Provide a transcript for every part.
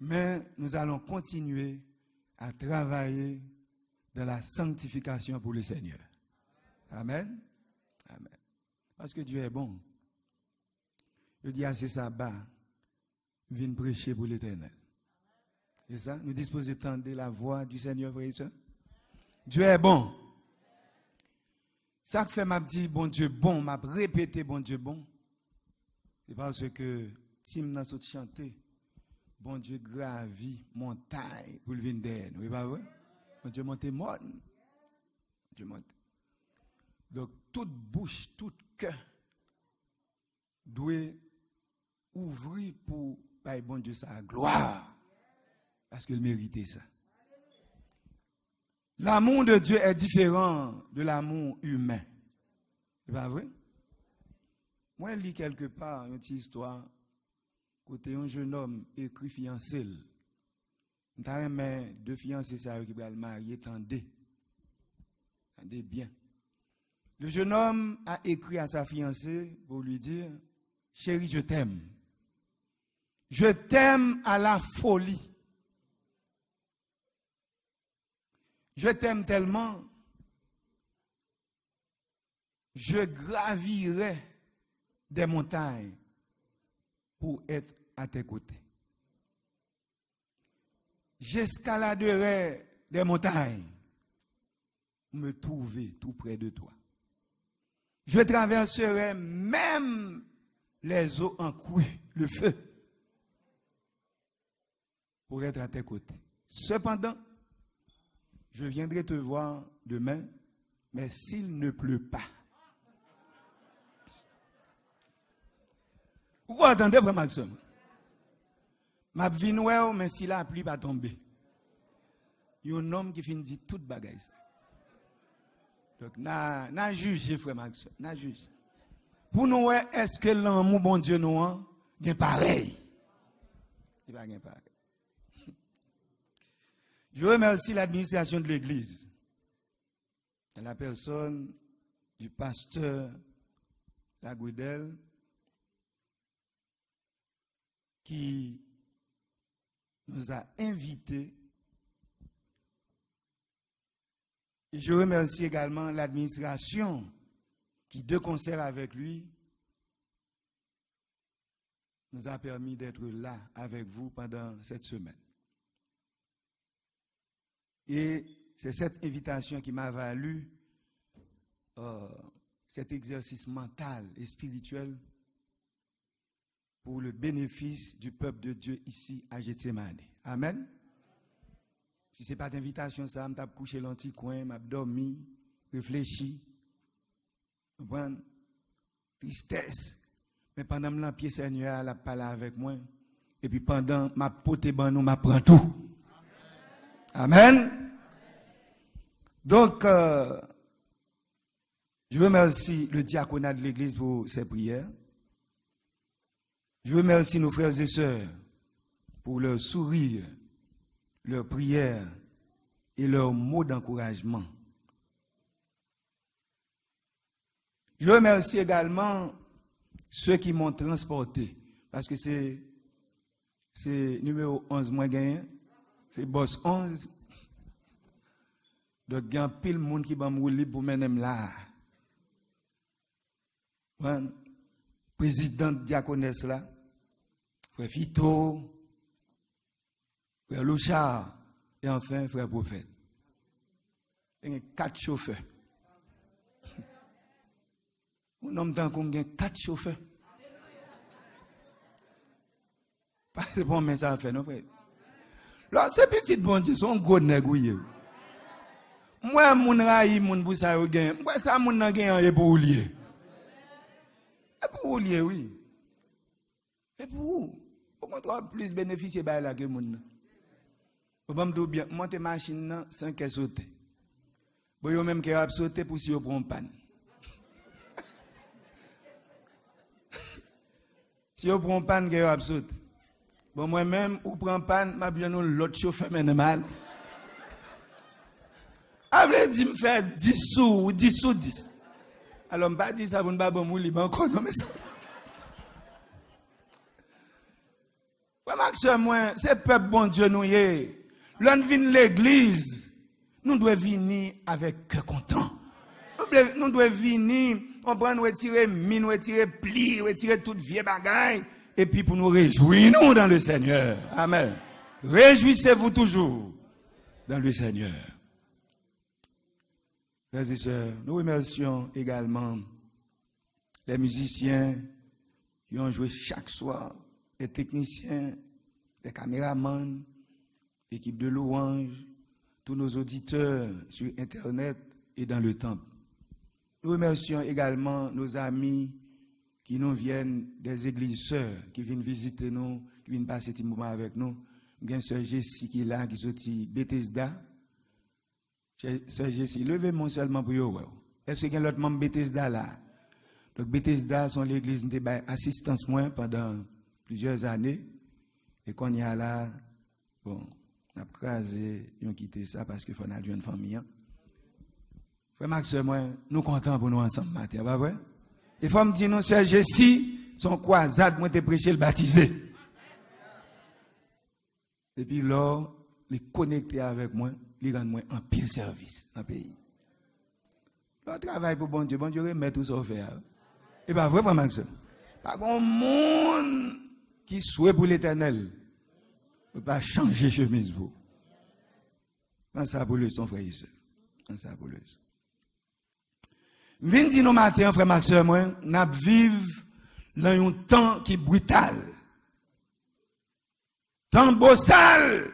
Mais nous allons continuer à travailler dans la sanctification pour le Seigneur. Amen. Amen. Parce que Dieu est bon. Je dis à ces sabbats, viens prêcher pour l'Éternel. C'est ça? Nous disposons d'entendre la voix du Seigneur, frère et soeur. Dieu est bon. Ça fait m'a dit bon Dieu bon, m'a répété bon Dieu bon. C'est parce que Tim n'a pas chanté. Bon Dieu gravit montagne pour le venir derrière nous. C'est pas vrai? Bon Dieu monte mon. Dieu monte. Donc toute bouche, tout cœur doit ouvrir pour bon Dieu sa gloire. Parce qu'il méritait ça. L'amour de Dieu est différent de l'amour humain. C'est pas vrai? Moi, je lis quelque part une petite histoire. Côté un jeune homme écrit fiancé. T'as mais deux fiancés qui vont le marier, tendez. Tendez bien. Le jeune homme a écrit à sa fiancée pour lui dire, chérie, je t'aime. Je t'aime à la folie. Je t'aime tellement, je gravirai des montagnes pour être à tes côtés. J'escaladerai des montagnes pour me trouver tout près de toi. Je traverserai même les eaux en crue, le feu, pour être à tes côtés. Cependant, je viendrai te voir demain, mais s'il ne pleut pas. Pourquoi attendez, frère Maxime? Ma vie noire, mais si la pluie va tomber. Il y a un homme qui finit dire toute bagaille. Donc, n'a jugé, frère Maxime. N'a jugé. Pour nous, est-ce que l'amour, bon Dieu, nous, est pareil? Il va bien pareil. Je remercie l'administration de l'Église, la personne du pasteur Lagouidel, qui nous a invités. Et je remercie également l'administration qui, de concert avec lui, nous a permis d'être là avec vous pendant cette semaine. Et c'est cette invitation qui m'a valu cet exercice mental et spirituel pour le bénéfice du peuple de Dieu ici à Gethsemane. Amen. Si ce n'est pas d'invitation, ça m'a couché l'anti-coin, m'a dormi, réfléchi, tristesse. Mais pendant que l'Empire Seigneur a parlé avec moi, et puis pendant ma pote banou, m'a prend tout. Amen. Donc, je remercie le diaconat de l'Église pour ses prières. Je remercie nos frères et sœurs pour leur sourire, leurs prières et leurs mots d'encouragement. Je remercie également ceux qui m'ont transporté, parce que c'est numéro 11 moins gagné. C'est boss 11. Donc, il y a pile de monde qui va me rouler pour mener là. Président diaconesse là, frère Fito, frère Louchard, et enfin frère prophète. Il y a 4 chauffeurs. Un homme d'un coup, il y a 4 chauffeurs. Pas de bon message à faire, non, frère. Là, ces petites bon Dieu sont gros nègres. Moi, mon raï, mon boussa, moi, ça, mon n'a et pour oublier. Et pour oublier, oui. Et pour où? Pour qu'on plus bénéficier de la que mon. Pour me bien, monter machine sans qu'elle saute. Pour yo même qu'elle a sauté pour si yo prend panne. Si yo prend panne, qu'elle a sauté. Bon, moi-même, ou prend panne, m'a bien l'autre chauffeur mène mal. Après, dit me faire 10 sous ou 10 sous 10. Alors, je ne pas dire ça pour ne pas bon libre encore, non, mais ça. Remarque moi, c'est peuple bon Dieu nous y est. L'on vient l'église, nous devons venir avec cœur content. Nous devons venir, on prend nous retirer mine, retirer pli, retirer toute vieille bagaille et puis pour nous réjouir nous dans le Seigneur. Amen. Réjouissez-vous toujours dans le Seigneur. Frères et sœurs, nous remercions également les musiciens qui ont joué chaque soir, les techniciens, les caméramans, l'équipe de louange, tous nos auditeurs sur Internet et dans le temple. Nous remercions également nos amis qui nous viennent des églises sœurs, qui viennent visiter nous, qui viennent passer un moment avec nous. Il y a une sœur Jessie qui est là, qui sortit Bethesda. Sœur Jessie, levez-moi seulement pour vous. Est-ce qu'il y a l'autre membre Bethesda là? Donc Bethesda sont l'église qui a assistance moins pendant plusieurs années. Et qu'on y a là, bon, on a crasé, on a quitté ça parce qu'il faut aller une famille. Frère Max, moi, nous comptons pour nous ensemble matin, pas vrai? Il faut me dire, non, sœur Jessie, son croisade, moi, t'es prêché le baptisé. Et puis là, il est connecté avec moi, il rend moi un pile service dans le pays. Le travail pour bon Dieu remet tout ça au fait. Et pas vrai, frère Max? Pas bon monde qui souhaite pour l'éternel ne peut pas changer chemise pour. Quand ça pour le son, frère et soeur. Quand ça pour le son. Vin dit nos matins, frère Max, moi, nous vivons dans un temps qui est brutal. Temps bossal.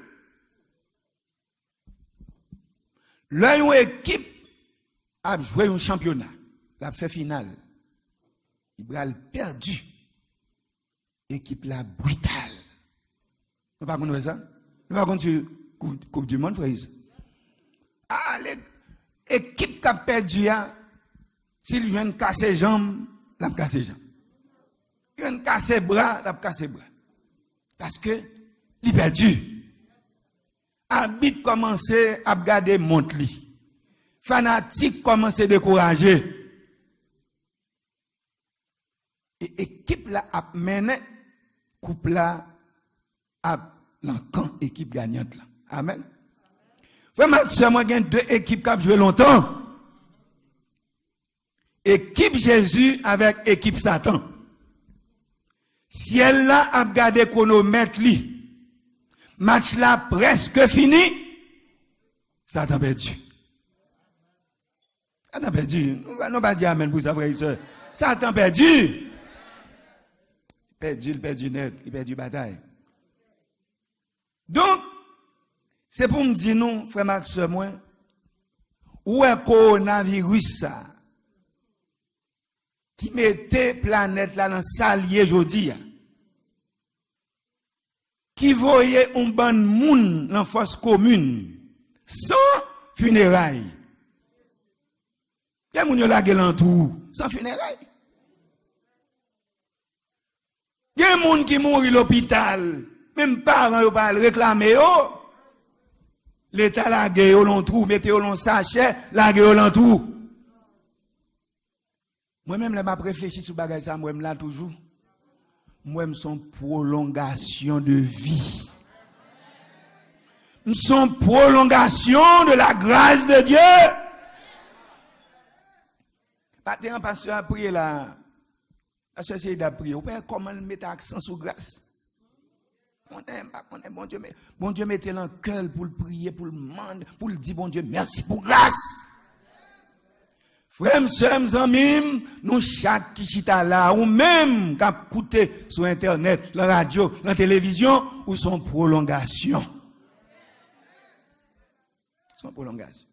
Là, une équipe a joué un championnat. La fait finale. Il a perdu. Équipe là brutale. Nous ne pouvons pas ça. Nous ne pouvons pas Coupe du Monde, frère. Ah, l'équipe qui a perdu, s'il vient casser les jambes, il a cassé les jambes. Il vient casser les bras, il a cassé les bras. Parce que, il a perdu. Habite commencer à regarder montre li. Fanatique commence à décourager. Et équipe là a mené, couple là a l'encan équipe gagnante là. Amen. Vraiment, c'est moi qui ai deux équipes qui ont joué longtemps. Équipe Jésus avec équipe Satan. Si elle là a gardé chronomètre li, match là presque fini, Satan perdu. Satan perdu. Nous pas dire amen pour ça, frère et soeur. Satan perdu. Il perdu net, il perdu bataille. Donc, c'est pour me dire non, frère Max, moi, où est le coronavirus ça? Qui mettait planète là dans salier aujourd'hui. Qui voyait un bon monde dans force commune sans funérailles. Quel monde la gueule tout sans funérailles. Il y a des gens qui mourent à l'hôpital, même parents ne pas réclamer. L'État la gueule au long trou, mettez au long sachet, la gueule au long trou. Moi-même, je m'ai réfléchi sur bagage ça, moi-même là toujours. Moi-même, son prolongation de vie. Son prolongation de la grâce de Dieu. Maintenant, pasteur a prié là. La société a prié. Vous pouvez comment mettre accent sur grâce? On est bon Dieu mettez dans le cœur pour le prier, pour le demander, pour le dire, bon Dieu, merci pour grâce. Frères, sœurs, amis, nous chaque qui chita là, ou même qui a écouté sur Internet, la radio, la télévision, ou son prolongation. Son prolongation.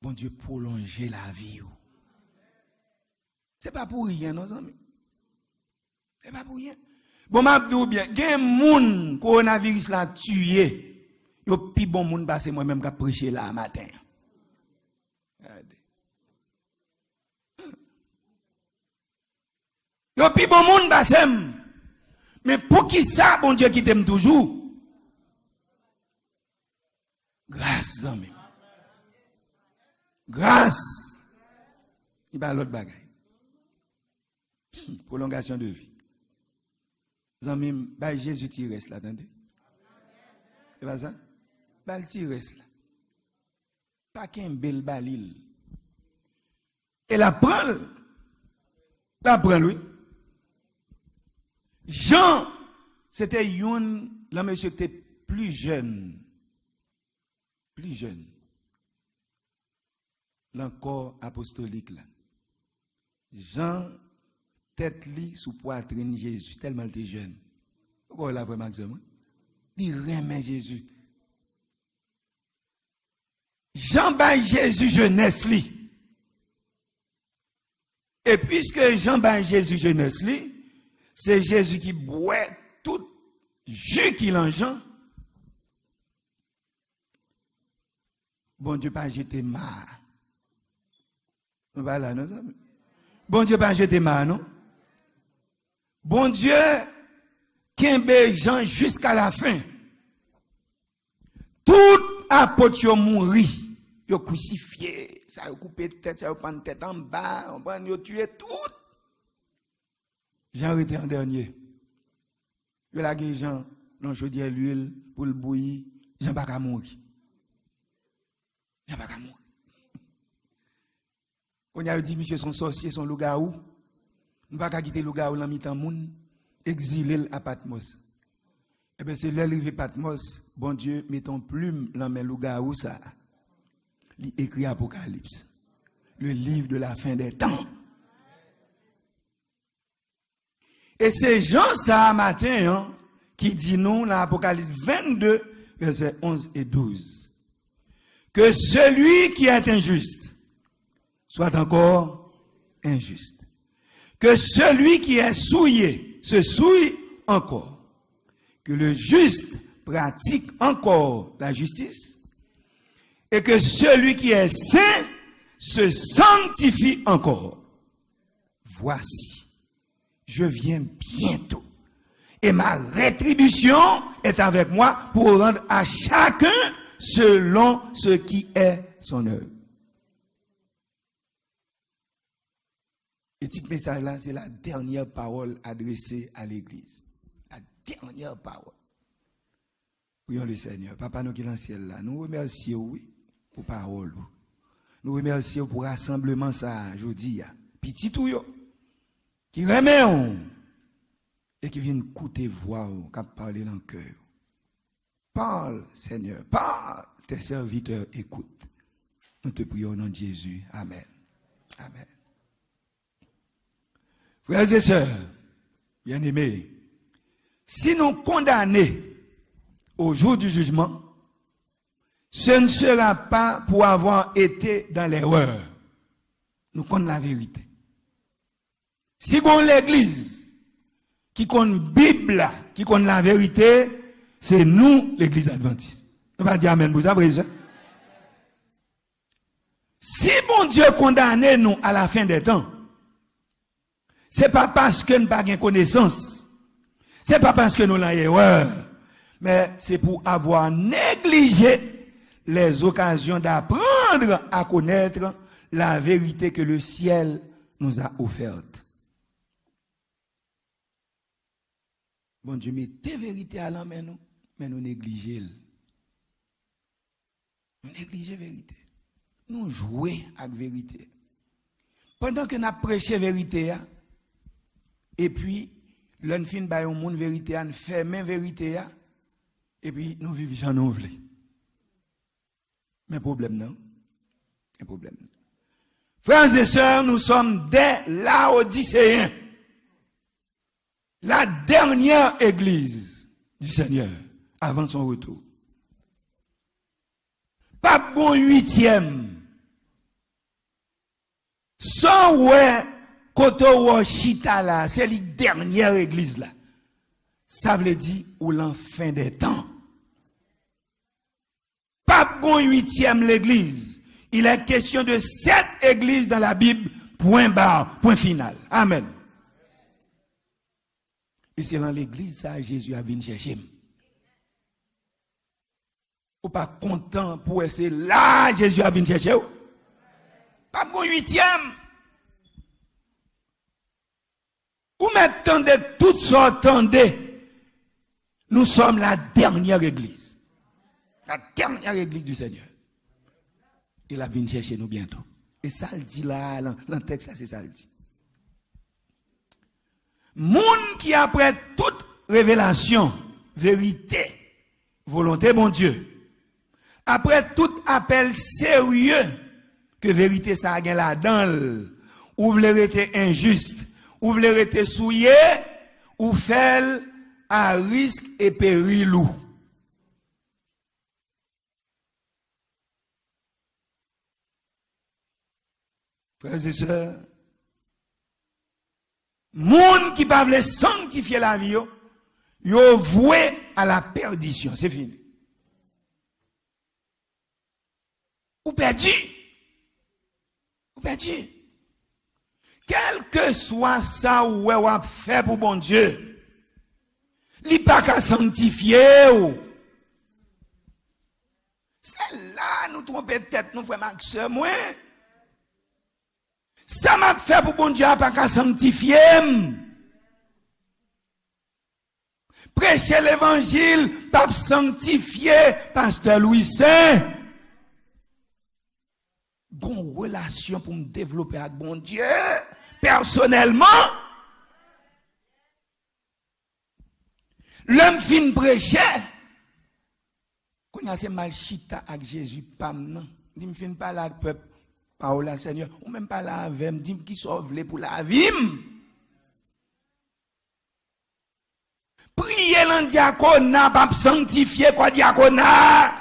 Bon Dieu, prolonger la vie. C'est pas pour rien, nos amis. C'est pas pour rien. Bon, m'a dit bien, il y a un monde, coronavirus l'a tué. Il y a un plus bon monde parce que moi-même qui prêché là matin. Il y a un plus bon monde parce que. Mais pour qui ça, bon Dieu qui t'aime toujours? Grâce, amis. Grâce. Il va à l'autre bagaille. Prolongation de vie. Zamim, bah Jésus tire là, attendez. C'est pas ça? Bah le tire là. Pas qu'un bel balil. Et la prend, lui. Jean, c'était là monsieur était plus jeune. L'encore apostolique là. Jean, tête li sous poitrine Jésus, tellement il était jeune. Pourquoi la vraiment Maxime? Il remet Jésus. Jean bat Jésus jeunesse li. Et puisque Jean bat Jésus jeunesse li, c'est Jésus qui boit tout jus qu'il en Jean. Bon Dieu pas jeter marre. On va là, non? Bon Dieu pas jeter marre, non? Bon Dieu kembe Jean jusqu'à la fin. Tout apôtre yo mouri, yo crucifié, ça a coupé tête, ça a prendre tête en bas, on prend yo tué tout. Jean était en dernier. Yo la Jean non chaudière l'huile pour le bouillir, Jean pas ka mourir. Jean pas ka mourir. On a dit monsieur son sorcier, son loup-garou. On pas ka quitter loup-garou dans mi-temps moun, exilé à Patmos. Eh bien, c'est l'arrivée Patmos, bon Dieu, mettons plume dans mes loup-garou ça. Il écrit Apocalypse, le livre de la fin des temps. Et c'est Jean ça matin hein, qui dit nous, dans l'Apocalypse 22, versets 11 et 12, que celui qui est injuste soit encore injuste. Que celui qui est souillé se souille encore. Que le juste pratique encore la justice. Et que celui qui est saint se sanctifie encore. Voici, je viens bientôt. Et ma rétribution est avec moi pour rendre à chacun selon ce qui est son œuvre. Et ce petit message là, c'est la dernière parole adressée à l'Église. La dernière parole. Prions le Seigneur. Papa, nous qui dans le ciel là, nous remercions, oui, pour parole. Nous remercions pour rassemblement ça, je dis, petit tout yo, qui remet et qui vient écouter voix, qui parler dans le cœur. Parle, Seigneur, parle, tes serviteurs écoutent. Nous te prions au nom de Jésus. Amen. Amen. Frères et sœurs, bien-aimés, si nous condamnons au jour du jugement, ce ne sera pas pour avoir été dans l'erreur. Nous connaissons la vérité. Si on l'église, qui connaît la Bible, qui connaît la vérité, c'est nous, l'église adventiste. On va dire amen, vous avez ça? Si bon Dieu condamne nous à la fin des temps, c'est pas parce que nous n'avons pas de connaissance. C'est pas parce que nous avons erreur. Mais c'est pour avoir négligé les occasions d'apprendre à connaître la vérité que le ciel nous a offerte. Bon Dieu, mais tes vérités à la main, mais nous négligeons. Nous négligeons la vérité. Nous jouons avec la vérité. Pendant que nous prêchons la vérité, et puis, l'on fin by un monde vérité, on fait même vérité, et puis nous vivons sans nous voulons. Mais problème non. Un problème. Frères et sœurs, nous sommes des Laodicéens. La dernière église du Seigneur avant son retour. Pas bon 8e. Sans ouais, koto chita là, c'est la dernière église là. Ça veut dire ou l'enfin des temps. Pas bon 8e l'église. Il est question de 7 églises dans la Bible. Point barre, point final. Amen. Et c'est dans l'église ça Jésus a venu chercher. Ou pas content pour essayer là Jésus a venu chercher. Pas bon 8e. Ou maintenant de toutes sortes tendez. Nous sommes la dernière église. La dernière église du Seigneur. Il va venir chercher nous bientôt. Et ça le dit là, dans le texte, c'est ça le dit. Moun qui après toute révélation, vérité, volonté, mon Dieu, après tout appel sérieux, que vérité ça a là-dedans, ou vous être injuste, ou vous être souillé, ou faire à risque et péril ou. Frères et sœurs, moun qui pas veut sanctifier la vie, yo voué à la perdition, c'est fini. Ou perdu. Ou perdu. Quel que soit ça ou a fait pour bon Dieu, il pas qu'à sanctifier ou. C'est là nous tromper tête nous frère Max moi. Ça m'a fait pour bon Dieu pas qu'à sanctifier. Prêcher l'évangile, pas sanctifier pasteur Louis Saint. Bon relation pour me développer avec bon Dieu personnellement. L'homme fin prêcher. Quand il y a ces mal chita avec Jésus, pam non. Il me fin pas avec peuple. Parole Seigneur, ou même pas la avec me dit qui sauve pour la vie. Prier l'en diaconat, pas sanctifier quoi diaconat.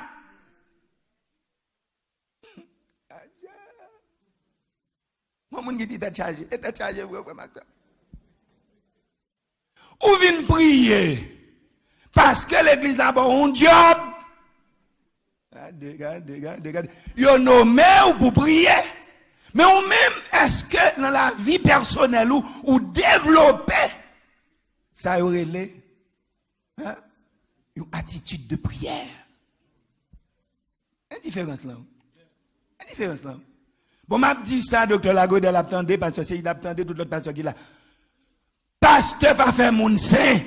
Mon qui dit chargé, et chargé vous frère. Ou vient prier parce que l'église là-bas un job. Regardez. Yo nommé ou pour prier. Mais ou même est-ce que dans la vie personnelle ou développer ça aurait une attitude de prière. Indifférence là. Indifférence là. Bon, m'a dit ça, docteur Lagode, elle attendait, parce que c'est il attendait tout l'autre pasteur qui là. Pasteur pas fait moun saint.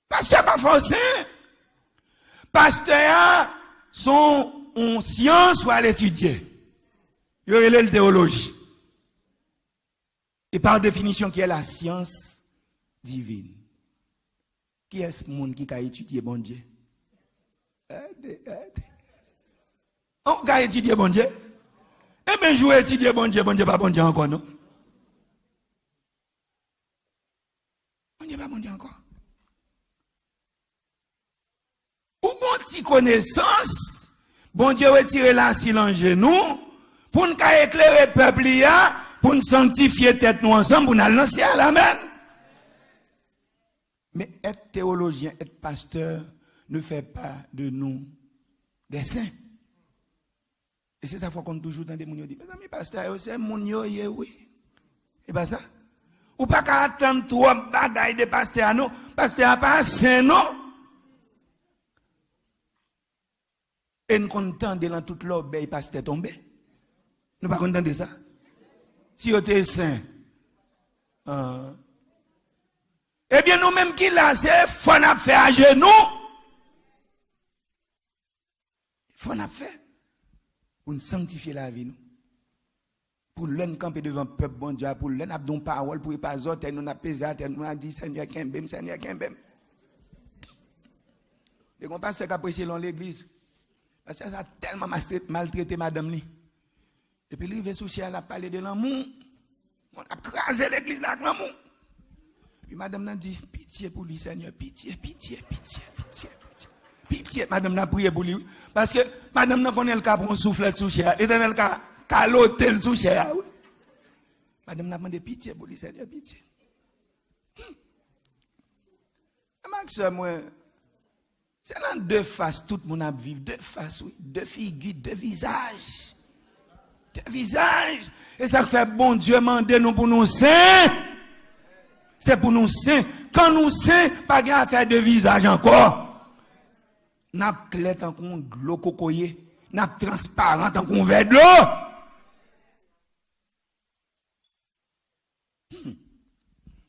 Pasteur pas fait saint. Pasteur son en science ou à l'étudier. Il y aurait le théologie. Et par définition, qui est la science divine? Qui est ce monde qui a étudié bon Dieu? On a étudié bon Dieu. Eh bien, je vais étudier bon Dieu pas bon Dieu encore, non? Bon Dieu pas bon Dieu encore. Ou bon connaissance, bon Dieu retire la silence genou, pour nous éclairer le peuple, pour nous sanctifier tête nous ensemble, pour nous aller dans le ciel, amen. Mais être théologien, être pasteur, ne fait pas de nous des saints. Et c'est ça qu'on toujours dans des gens qui disent, mes amis pasteurs, c'est mon yo, oui. Et pas ça. Ou pas qu'à attendre trop bagaille de pasteur, non. Pasteur pas saint, non. Et nous content de dans toute l'obéi pasteur tombé. Nous pas content de ça. Si vous êtes saint. Eh bien, nous-mêmes qui là, c'est faut n'a faire à genoux. Faut n'a faire. Pour nous sanctifier la vie, nous. Pour l'un camper devant le peuple bon Dieu, pour l'un abdon parole, pour pas autres, nous n'a pesé, nous n'a dit Seigneur Kembem, Seigneur Kembem. Et qu'on passe à prêcher dans l'église. Parce que ça a tellement maltraité madame li. Et puis il va sous ciel à parler de l'amour. On a crasé l'église là avec l'amour. Puis madame n'a dit pitié pour lui Seigneur, pitié. Pitié, madame n'a prié pour lui. Parce que madame n'a connaît le cas pour un souffle sous chair. L'éternel cas l'hôtel sous chair. Madame n'a demandé pitié pour lui, Seigneur, pitié. Max, moi, c'est là deux faces, tout le monde a vivre. Deux faces, oui. Deux figures, deux visages. Deux visages. Et ça fait bon Dieu demander nous pour nous saints. C'est pour nous saints. Quand nous saints, pas de faire deux visages encore. N'a clair tant qu'on de l'eau cocoyer, n'a transparent tant qu'on verre de l'eau.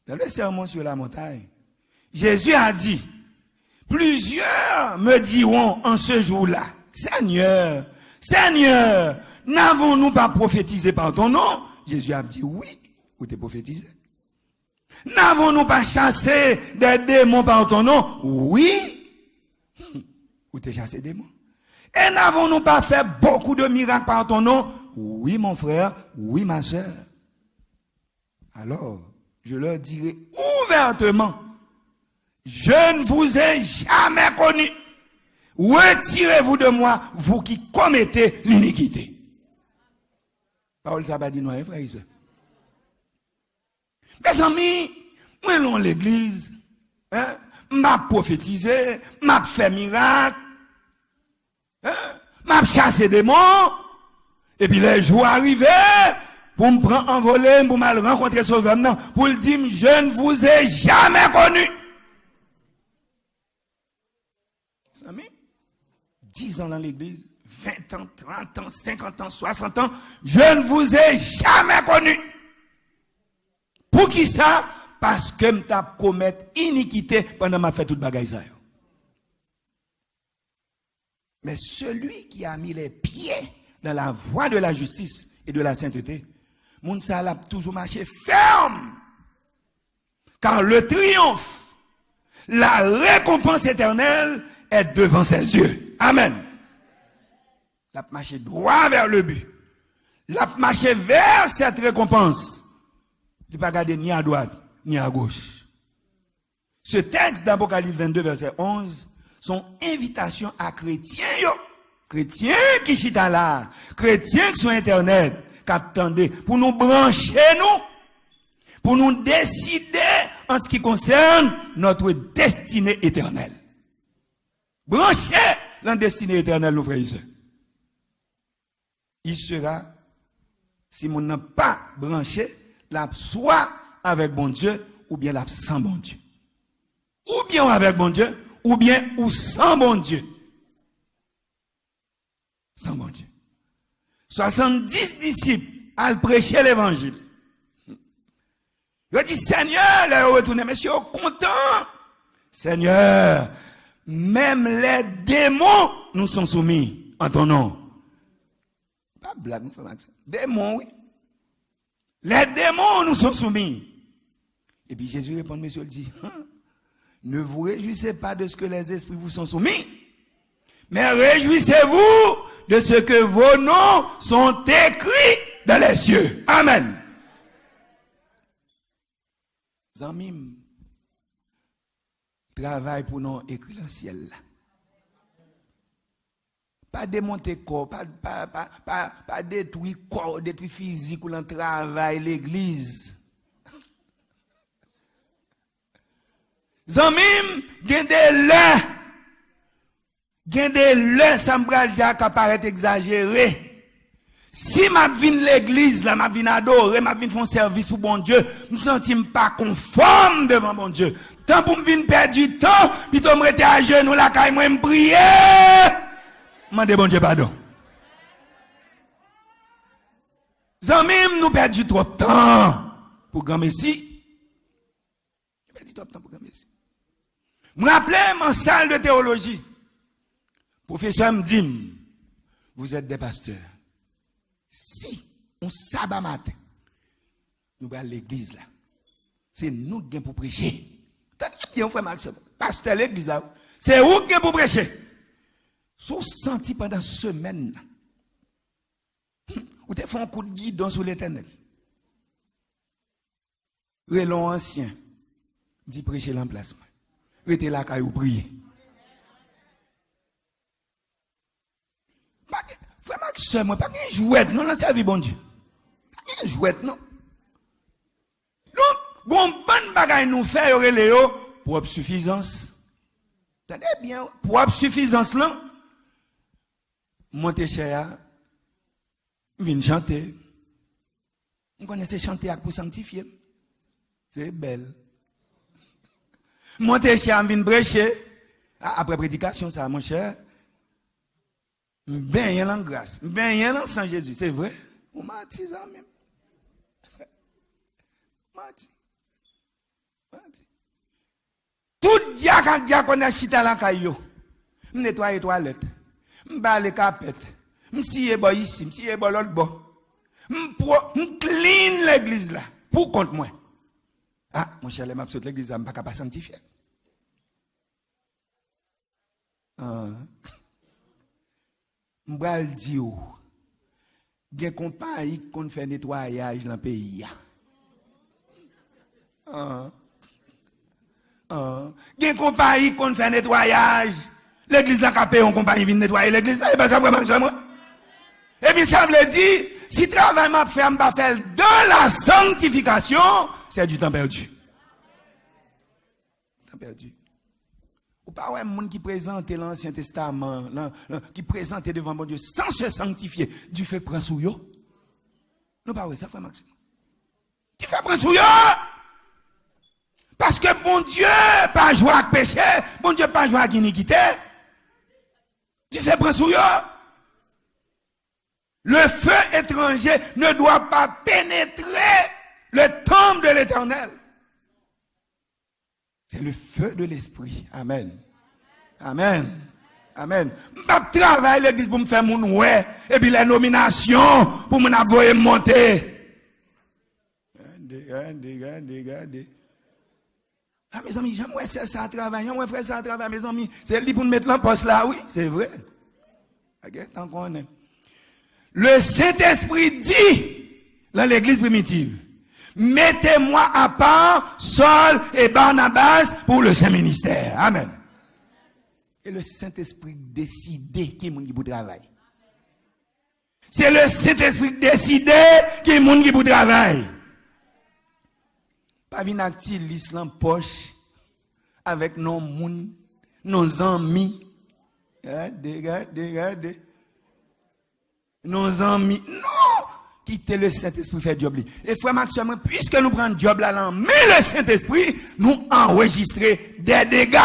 Dans le sermon sur la montagne, Jésus a dit, plusieurs me diront en ce jour-là, Seigneur, Seigneur, n'avons-nous pas prophétisé par ton nom? Jésus a dit, oui, ou t'es prophétisé. N'avons-nous pas chassé des démons par ton nom? Oui, ou t'es chassé des démons. Et n'avons-nous pas fait beaucoup de miracles par ton nom? Oui, mon frère, oui, ma soeur. Alors, je leur dirai ouvertement, je ne vous ai jamais connu. Retirez-vous de moi, vous qui commettez l'iniquité. Parole ça va dire non, frère et soeur. Mes amis, moi, dans l'église, m'a prophétisé, m'a fait miracle, m'a chassé des démons, et puis les jours arrivés, pour me prendre en volée, pour me rencontrer sauveur, pour le dire, je ne vous ai jamais connu. Mes amis, 10 ans dans l'église, 20 ans, 30 ans, 50 ans, 60 ans, je ne vous ai jamais connu. Pour qui ça? Parce que je t'ai commis iniquité pendant ma fait toute bagaille ça. Mais celui qui a mis les pieds dans la voie de la justice et de la sainteté, mon salat a toujours marché ferme. Car le triomphe, la récompense éternelle est devant ses yeux. Amen. Il a marché droit vers le but. Il a marché vers cette récompense. Il n'a pas regardé ni à droite, ni à gauche. Ce texte d'Apocalypse 22, verset 11, sont invitations à chrétiens, chrétiens qui sont là, chrétiens qui sont internet, qui attendent, pour nous brancher, pour nous décider en ce qui concerne notre destinée éternelle. Brancher la destinée éternelle, nos frères et sœurs. Il sera, si nous n'avons pas branché, la soit avec bon Dieu, ou bien la sans bon Dieu. Ou bien avec bon Dieu, ou bien ou sans bon Dieu. Sans bon Dieu. 70 disciples à prêcher l'évangile. Il dit, Seigneur, les retourner, monsieur, content. Seigneur, même les démons nous sont soumis en ton nom. Pas blague, nous faisons ça. Démons, oui. Les démons nous sont soumis. Et puis Jésus répond, monsieur, il dit, ne vous réjouissez pas de ce que les esprits vous sont soumis, mais réjouissez-vous de ce que vos noms sont écrits dans les cieux. Amen. Zamim, travail pour nous écrire dans le ciel. Pas démonter corps, pas détruire corps, détruire physique ou le travail, l'église. Zamim, gen de lè, ça m'bral dire qu'à paraît exagéré. Si m'a vinn l'église là, m'a vinn adorer, m'a vinn faire service pour bon Dieu, me sentim pas conforme devant bon Dieu. Tant pour me vinn perdre du temps, puis to me rete à genoux là kay moi me prier. Mande bon Dieu pardon. Zamim nous perdons trop de temps pour grand Messie. Nous perdons trop de temps pour grand Messie. Je me rappelle en salle de théologie. Professeur me dit, vous êtes des pasteurs. Si on sabbat matin, nous allons à l'église là. C'est nous qui pour prêcher. Bien, frère Max, pasteur l'église là. C'est vous qui pour prêcher. Sous senti pendant semaine, ou te fait un coup de guidon sur l'éternel. Relon ancien, dit prêcher l'emplacement. Rete là quand vous priez. Frère Max, moi, pas de jouette, non, non, servi bon Dieu. Pas de jouette, non. Donc, bon, bonne bagaille nous fait, pour suffisance. Tenez bien, pour suffisance, là. Monter cher, vient chanter. On connaissait chanter pour sanctifier. C'est belle. Monter cher, vient prêcher. Après prédication, ça, mon cher. Ben, y a en grâce. Ben, y a en sang Jésus. C'est vrai. On m'a dit ça même. M'a dit. Tout Tout diacon a chita la caillou. Je nettoie les toilettes. Je bats les capettes. Je scie boy ici, je scie boy l'autre bon. Je clean l'église là. Pour compte moi. Ah, mon cher, je suis l'église, je ne suis pas sanctifié. Je vais le dire. Il y a des compagnies qui font nettoyage dans le pays. Il y a des compagnies qui font nettoyage. L'église n'a pas payé une compagnie qui vient nettoyer l'église. Et bien ça vraiment c'est moi. Et puis ça veut dire, si le travail m'a fait, m'a fait de la sanctification, c'est du temps perdu. Temps perdu. Ou pas un monde qui présente l'Ancien Testament, qui présente devant mon Dieu sans se sanctifier, Dieu fait prendre sous yo. Non pas ouais, ça fait Maxime. Qui fait prendre sous yo? Parce que bon Dieu pas jouer avec péché, bon Dieu pas jouer avec iniquité. Tu fais prendre sous yo. Le feu étranger ne doit pas pénétrer le temple de l'Éternel. C'est le feu de l'esprit. Amen. Amen. Amen. Je travaille l'église pour me faire mon ouais. Et puis les nominations pour me avoir monter. Regardez. Ah, mes amis, j'aimerais ça à travail. J'aimerais faire ça à travail, mes amis. C'est lui pour me mettre en poste là, oui. C'est vrai. Ok, tant qu'on est. Le Saint-Esprit dit dans l'église primitive, mettez-moi à part Saul et Barnabas pour le Saint-Ministère. Amen. Et le Saint-Esprit décidé qui est mon qui pour travail. C'est le Saint-Esprit décidé qui est mon qui pour travail. Pas venir actif l'islam poche avec nos moun, nos amis. Regardez. Nos amis. Non! Quittez le Saint-Esprit faire job. Et frère Maxime, puisque nous prenons job là, mais le Saint-Esprit, nous enregistrer des dégâts.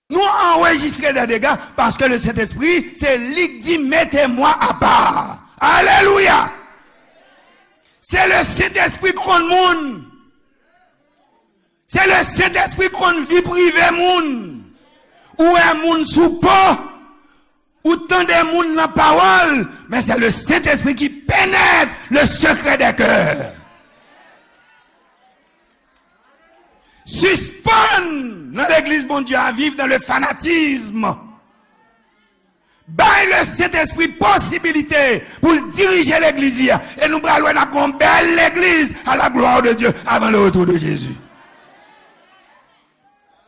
Nous enregistrer des dégâts parce que le Saint-Esprit, c'est lui qui dit mettez-moi à part. Alléluia! C'est le Saint-Esprit qu'on monde. C'est le Saint-Esprit qu'on vie privée moun. Ou un monde sous pas. Ou tant de monde dans la parole. Mais c'est le Saint-Esprit qui pénètre le secret des cœurs. Suspend dans l'église, bon Dieu, à vivre dans le fanatisme. Baille le Saint-Esprit possibilité pour diriger l'église. Et nous allons une belle l'église à la gloire de Dieu avant le retour de Jésus.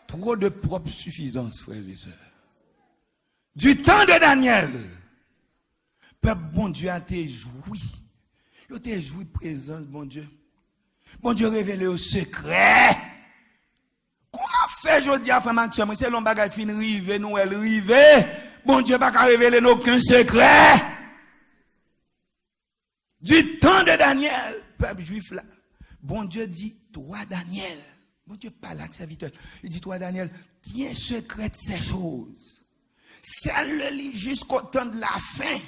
Trop de propre suffisance, frères et sœurs. Du temps de Daniel, peuple bon Dieu a été joui. Il a été joui présence, bon Dieu. Bon Dieu révélé au secret. Comment fait aujourd'hui à frère Maxime? C'est l'homme bagay fin rive, nous elle rive. Bon Dieu pas qu'à révéler aucun secret. Du temps de Daniel, peuple juif là. Bon Dieu dit, toi Daniel. Bon Dieu parle avec serviteur. Il dit, toi Daniel, tiens secret de ces choses. Celle le lit jusqu'au temps de la fin.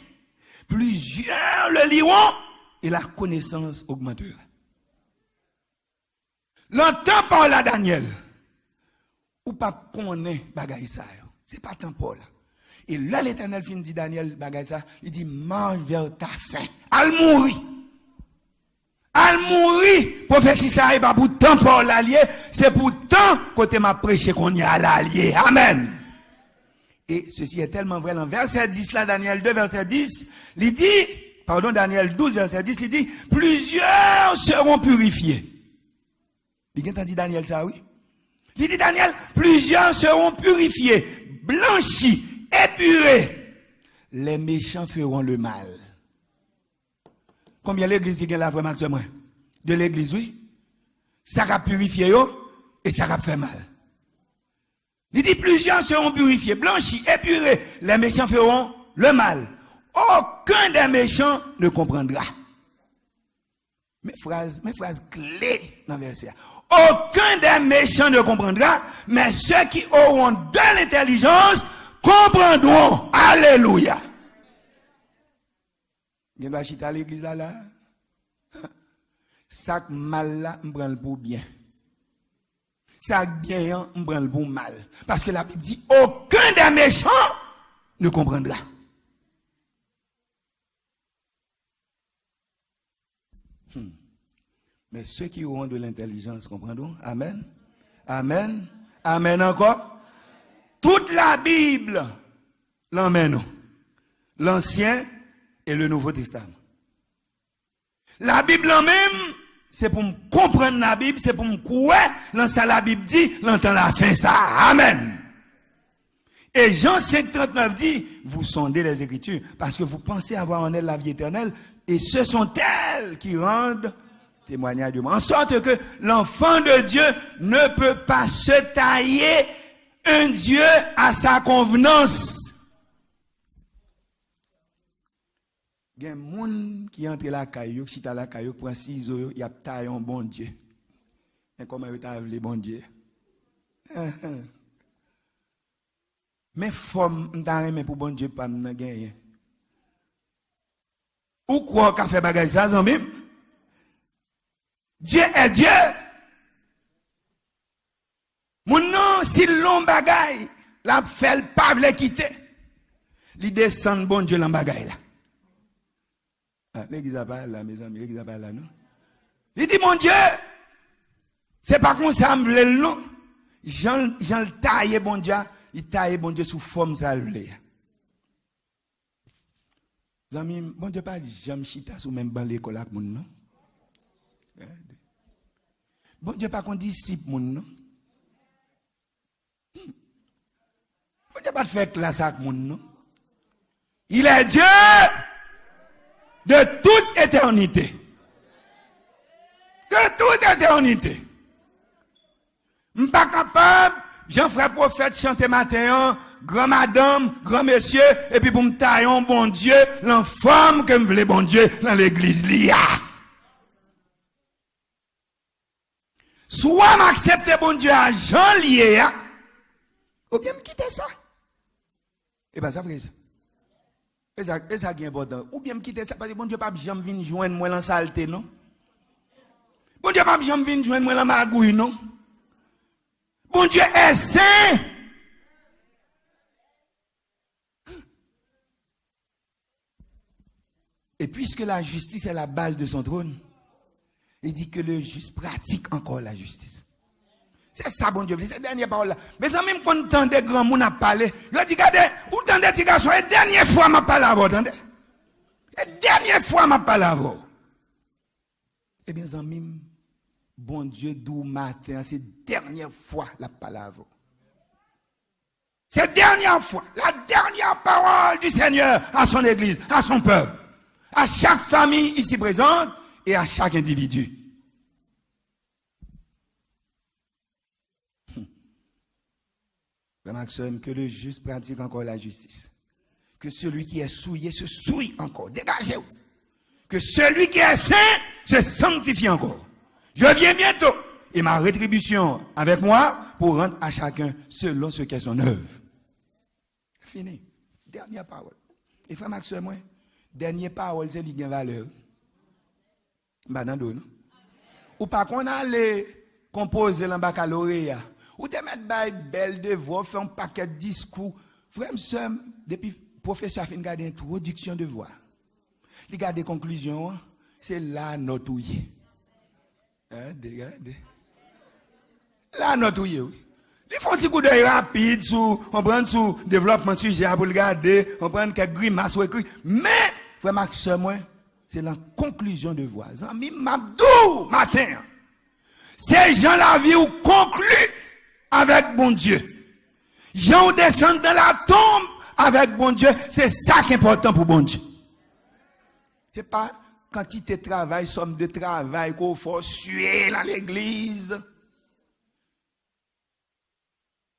Plusieurs le liront et la connaissance augmentera. Longtemps par là Daniel. Ou pas connaît bagay ça. C'est pas temps pour là. Et là l'Éternel fin dit Daniel bagay ça, il dit mange vers ta fin. Al mourir. Al mourir. Prophétie ça est pas pour temps pour l'allié, c'est pour temps côté m'a prêché qu'on y a l'allié. Amen. Et ceci est tellement vrai dans verset 10 là, Daniel 2 verset 10, il dit, pardon, Daniel 12 verset 10, il dit, plusieurs seront purifiés. Il a dit Daniel ça, oui? Il dit Daniel, plusieurs seront purifiés, blanchis, épurés. Les méchants feront le mal. Combien l'église qui est là, vraiment, de l'église, oui? Ça va purifier, et ça va faire mal. Il dit plusieurs seront purifiés, blanchis, épurés. Les méchants feront le mal. Aucun des méchants ne comprendra. Mes phrases clés dans le verset. Aucun des méchants ne comprendra, mais ceux qui auront de l'intelligence comprendront. Alléluia. Il y a chita l'église là. Sac mal là, me prend pour bien. ça bien, on prend le bon mal. Parce que la Bible dit, aucun des méchants ne comprendra. Mais ceux qui auront de l'intelligence comprendront. Amen. Amen. Amen encore. Toute la Bible l'emmène. L'Ancien et le Nouveau Testament. La Bible en même, c'est pour me comprendre la Bible, c'est pour me croire, dans ça la Bible dit, l'entend la fin ça. Amen. Et Jean 5,39 dit, vous sondez les Écritures, parce que vous pensez avoir en elles la vie éternelle, et ce sont elles qui rendent témoignage de moi. En sorte que l'enfant de Dieu ne peut pas se tailler un Dieu à sa convenance. Il y a un monde qui entre la caillou, si tu as la caillou, prend ciseaux, il y a taillé un bon Dieu. Et comment il t'a les bon Dieu? Mais forme, mais pour bon Dieu, pas me gagner. Ou quoi qu'a fait bagage ça, zambim? Dieu est Dieu. Mon nom, si l'on bagaille, la fait le pas le quitter. Il descend bon Dieu l'en bagaille là. L'église a pas là, mes amis, l'église a pas là, non? Il dit, mon Dieu, c'est pas comme ça, me le non. Jean le taille, bon Dieu, il taille, bon Dieu, sous forme, ça le voulait. Amis, bon Dieu, pas jamais chita sous même ban l'école avec mon non? Bon Dieu, pas qu'on disciple mon non? Bon Dieu, pas faire classe avec mon non? Il est Dieu de toute éternité. De toute éternité. Je ne suis pas capable, Jean-Frère Prophète chanter matin, grand madame, grand monsieur, et puis pour me tailler un bon Dieu, l'enfant que me voulait bon Dieu dans l'église lia. Soit m'accepter bon Dieu à Jean lié, ou bien me quitter ça. Et bien ça frère ça. Et ça qui est important. Ou bien me quitter ça parce que bon Dieu pas jamais venir joindre moi dans saleté non. Bon Dieu pas jamais venir joindre moi dans magouille non. Bon Dieu est saint. Et puisque la justice est la base de son trône, il dit que le juste pratique encore la justice. C'est ça, bon Dieu, c'est la dernière parole là. Mais ça même quand on entend des grands gens parler, je dis, regardez, où t'en des petits garçons, la dernière fois m'a parlé à vous, attendez? La dernière fois m'a parlé à vous. Eh bien, ça même, bon Dieu, d'où matin, c'est la dernière fois la parole à vous. C'est la dernière fois, la dernière parole du Seigneur à son église, à son peuple, à chaque famille ici présente et à chaque individu. Maxime, que le juste pratique encore la justice. Que celui qui est souillé se souille encore. Dégagez-vous. Que celui qui est saint se sanctifie encore. Je viens bientôt. Et ma rétribution avec moi pour rendre à chacun selon ce qu'est son œuvre. Fini. Dernière parole. Et frère Maxime, moi, dernière parole, c'est lui qui a valeur. Non? Ou pas qu'on a les composer le baccalauréat. Ou te mettre une belle devoir, faire un paquet de discours. Frère, depuis professeur fin garder introduction de voix. Il garde des conclusions, c'est là notre ouïe. Regardez. Là notre ouïe, oui. Il faut un petit coup d'œil rapide on prend sur développement sujet pour le garder, on prend quelques grimaces ou écrit. Mais, frère Max, moi, c'est la conclusion de voix. Zami Mabdou, matin. Ces gens la vie ou concluent avec bon Dieu. Jean descend dans la tombe avec bon Dieu. C'est ça qui est important pour bon Dieu. C'est pas quantité de travail, somme de travail qu'on faut suer dans l'église.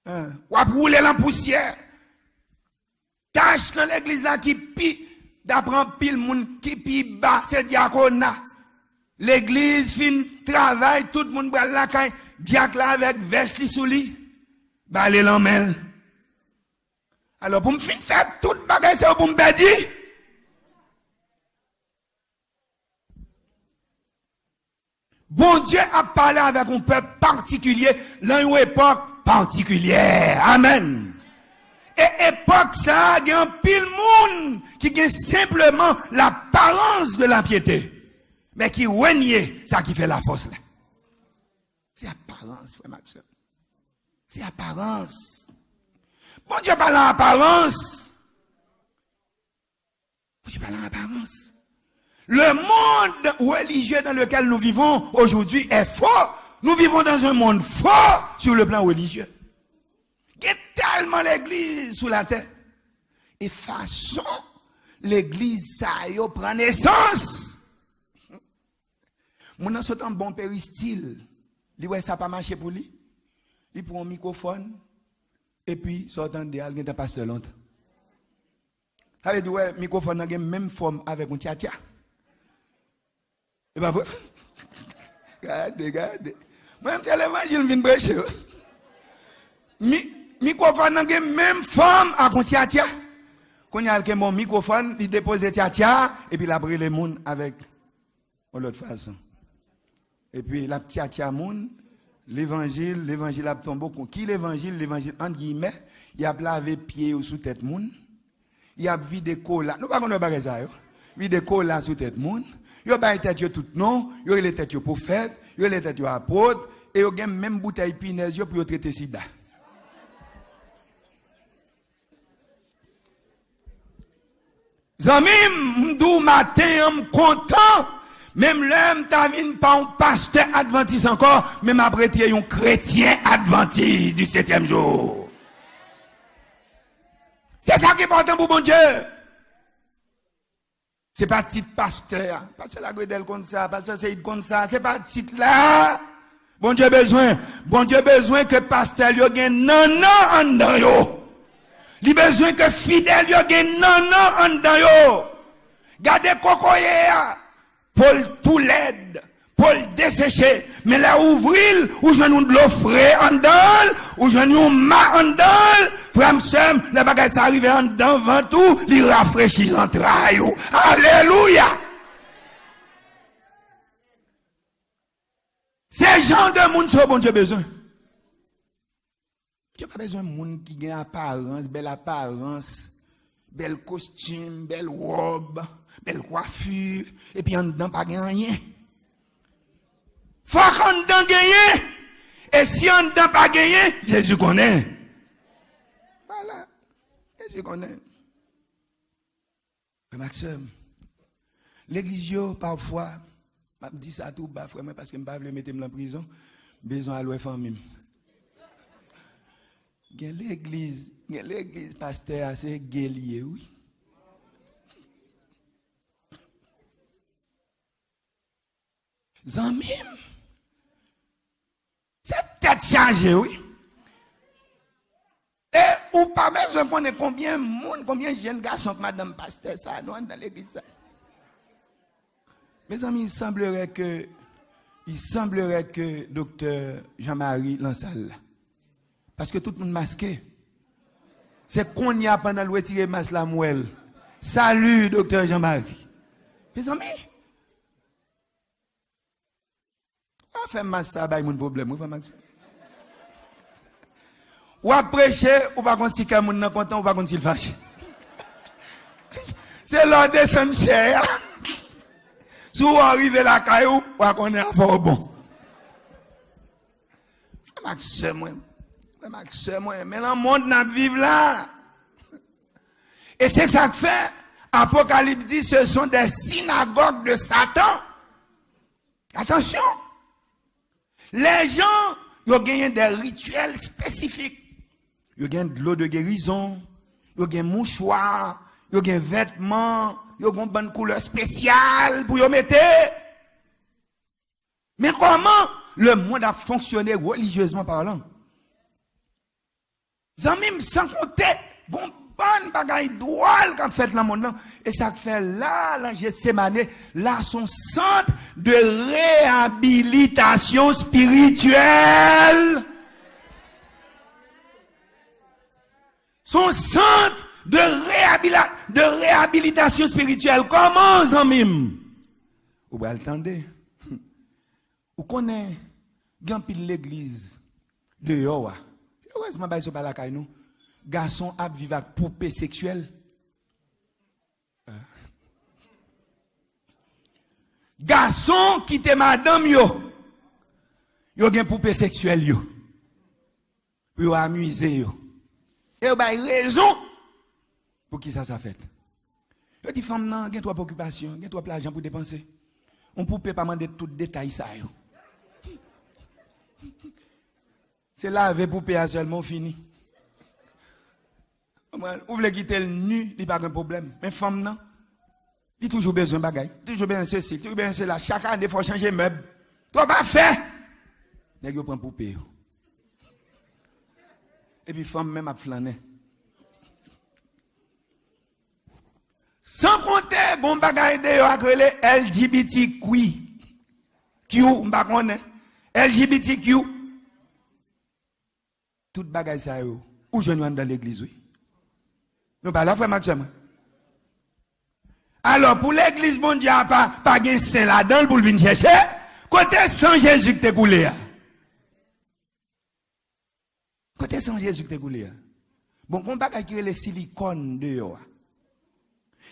Ou à rouler la poussière. Tâche dans l'église là qui pie, d'apprendre pile monde qui pie bas, c'est diaconat. L'église fin travail, tout le monde bral la caille. Diacre là avec veste li sous li, balé l'emmène. Alors pour me faire tout bagage c'est pour me perdre. Bon Dieu a parlé avec un peuple particulier, dans une époque particulière. Amen. Et époque ça, il y a un pile monde qui a simplement l'apparence de la piété. Mais qui renie, ça qui fait la force là. C'est apparence, frère Maxime. C'est apparence. Bon Dieu parle en apparence. Bon Dieu parle en apparence. Le monde religieux dans lequel nous vivons aujourd'hui est faux. Nous vivons dans un monde faux sur le plan religieux. Il y a tellement l'église sous la terre. Et façon, l'église, ça y prend naissance. Mon c'est un bon péristyle. Il voit ça pas marcher pour lui. Il prend un microphone. Et puis, sortant de là, il y a un pasteur longtemps. Ça veut dire, ouais, le microphone a la même forme avec un tia-tia. Et bien, vous, regardez. Moi, je l'évangile, je viens prêcher. Microphone a la même forme avec un tia-tia. Quand il y a un microphone, il dépose le tia-tia, et puis il a pris les gens avec l'autre façon. Et puis, la tia-tia moun, l'évangile a tombé. Qui l'évangile entre guillemets, il a lavé pied sous tête moun. Il a vidé cola. Nous pas qu'on a ça yo. Vidé cola sous tête moun. Yo ba tête yo tout non, yo les tête yo prophète, yo les tête yo apôtre et yo gen même bouteille pinaise yo pour yo traiter sida. Zamim m'dou matin m'm content. Même l'homme t'a vu pas un pasteur adventiste encore, même après tu es un chrétien adventiste du 7e jour. C'est ça qui est important pour bon Dieu. C'est pas titre pasteur. Pasteur la Gredel comme ça, pasteur Seyd comme ça. C'est pas titre là. Bon Dieu besoin que pasteur yo gen nanan en dedans yo. Li besoin que fidèle yo gen nanan en dedans yo. Gardez kokoye. Paul tout l'aide, Paul desséché, mais là ouvrir, ou je nous de l'eau frais en dedans, ou je nous ma en dedans, frère Sam, les bagages ça arrive en dedans, vent tout, les rafraîchit en traille. Alléluia! Ces gens de monde sont bon Dieu besoin. Tu n'as pas besoin de monde qui a belle apparence, bel costume, belle robe, belle coiffure, et puis en dedans pas gagner. Faut qu'en dedans gagner. Et si en dedans pas gagner, Jésus connaît. Voilà. Jésus connaît. Maxime, l'église, parfois, je dis ça tout bas, frère, parce que je ne veux pas mettre en prison, besoin à l'ouest famille. L'église, pasteur, assez guerrier, oui. Zamim, c'est tête chargée, oui. Et ou pas besoin de connaître combien de jeunes garçons que madame pasteur, ça, nous, dans l'église. Mes amis, il semblerait que docteur Jean-Marie Lansal, parce que tout le monde masqué. C'est qu'on y a pendant le retirer masque la mouelle. Salut, docteur Jean-Marie. Mes amis, on fait masque ça, il y a un problème. Ou à prêcher, ou pas contre si quelqu'un n'est content, ou pas contre s'il fâche. C'est l'heure de Saint-Cher. Si vous arrivez à la caillou, ou qu'on est à fort bon. Maxime, mais dans le monde n'a vivre là. Et c'est ça que fait Apocalypse dit ce sont des synagogues de Satan. Attention. Les gens, ils ont gagné des rituels spécifiques. Ils ont gagné de l'eau de guérison, ils ont gagné mouchoir, ils ont gagné vêtements, ils ont une bonne couleur spéciale pour y mettre. Mais comment le monde a fonctionné religieusement parlant? Zamim, sans compter, bon bagaille droit quand fait le monde. Et ça fait là, dans Gethsemane, là, son centre de réhabilitation spirituelle. Son centre de réhabilitation spirituelle. Comment, Zamim? Vous allez attendre. Ou connaît grand pile l'église dehors. Heureusement ba so pas la kay nous. Garçon a vivre avec poupée sexuelle. Garçon qui te madame yo. Yo gen poupée sexuelle yo. Pour amuser yo. Et ba raison pour qui ça fait. Yo dit femme nan gen trois préoccupations, gen trois l'argent pour dépenser. On poupée pas demander tout détail ça yo. C'est là avec poupée seulement fini. Ou voulez quitter le nu, il n'y a pas de problème. Mais femme non, il a toujours besoin de bagaille, toujours besoin de ceci, toujours besoin de cela. Chaque année, il faut changer de meuble. Toi pas fait. Nèg yo prend poupée. Et puis femme même a flâné. Sans compter bon bagaille de yo acrelé LGBTQ. Q m'pa connaît. LGBTQ. Tout bagaille ça yo. Ou je nous dans l'église oui. Nous pas là frère Maxime. Alors pour l'église bon Dieu pas gain saint là-dedans pour venir chercher côté sans Jésus qui t'est coulé. Côté sans Jésus qui t'est coulé. Bon on pas qui le silicone dehors.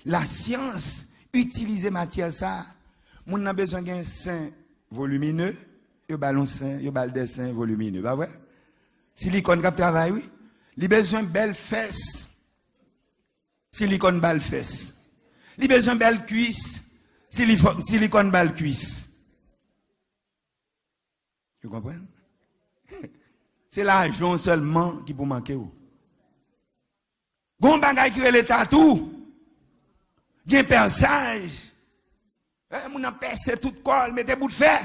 La science utilise matière ça, moun n'a besoin d'un sein volumineux, yo ballon sein, yo bal des seins volumineux, pas vrai? Silicone qui travaille oui. Il besoin belle fesse. Silicone balle fesse. Il besoin belle cuisse. Silicone balle cuisse. Vous comprenez? C'est l'argent seulement qui peut manquer ou. Gon bagay qui le tatou. Gen perçage. Moun an percé tout col, mettez bout de fer.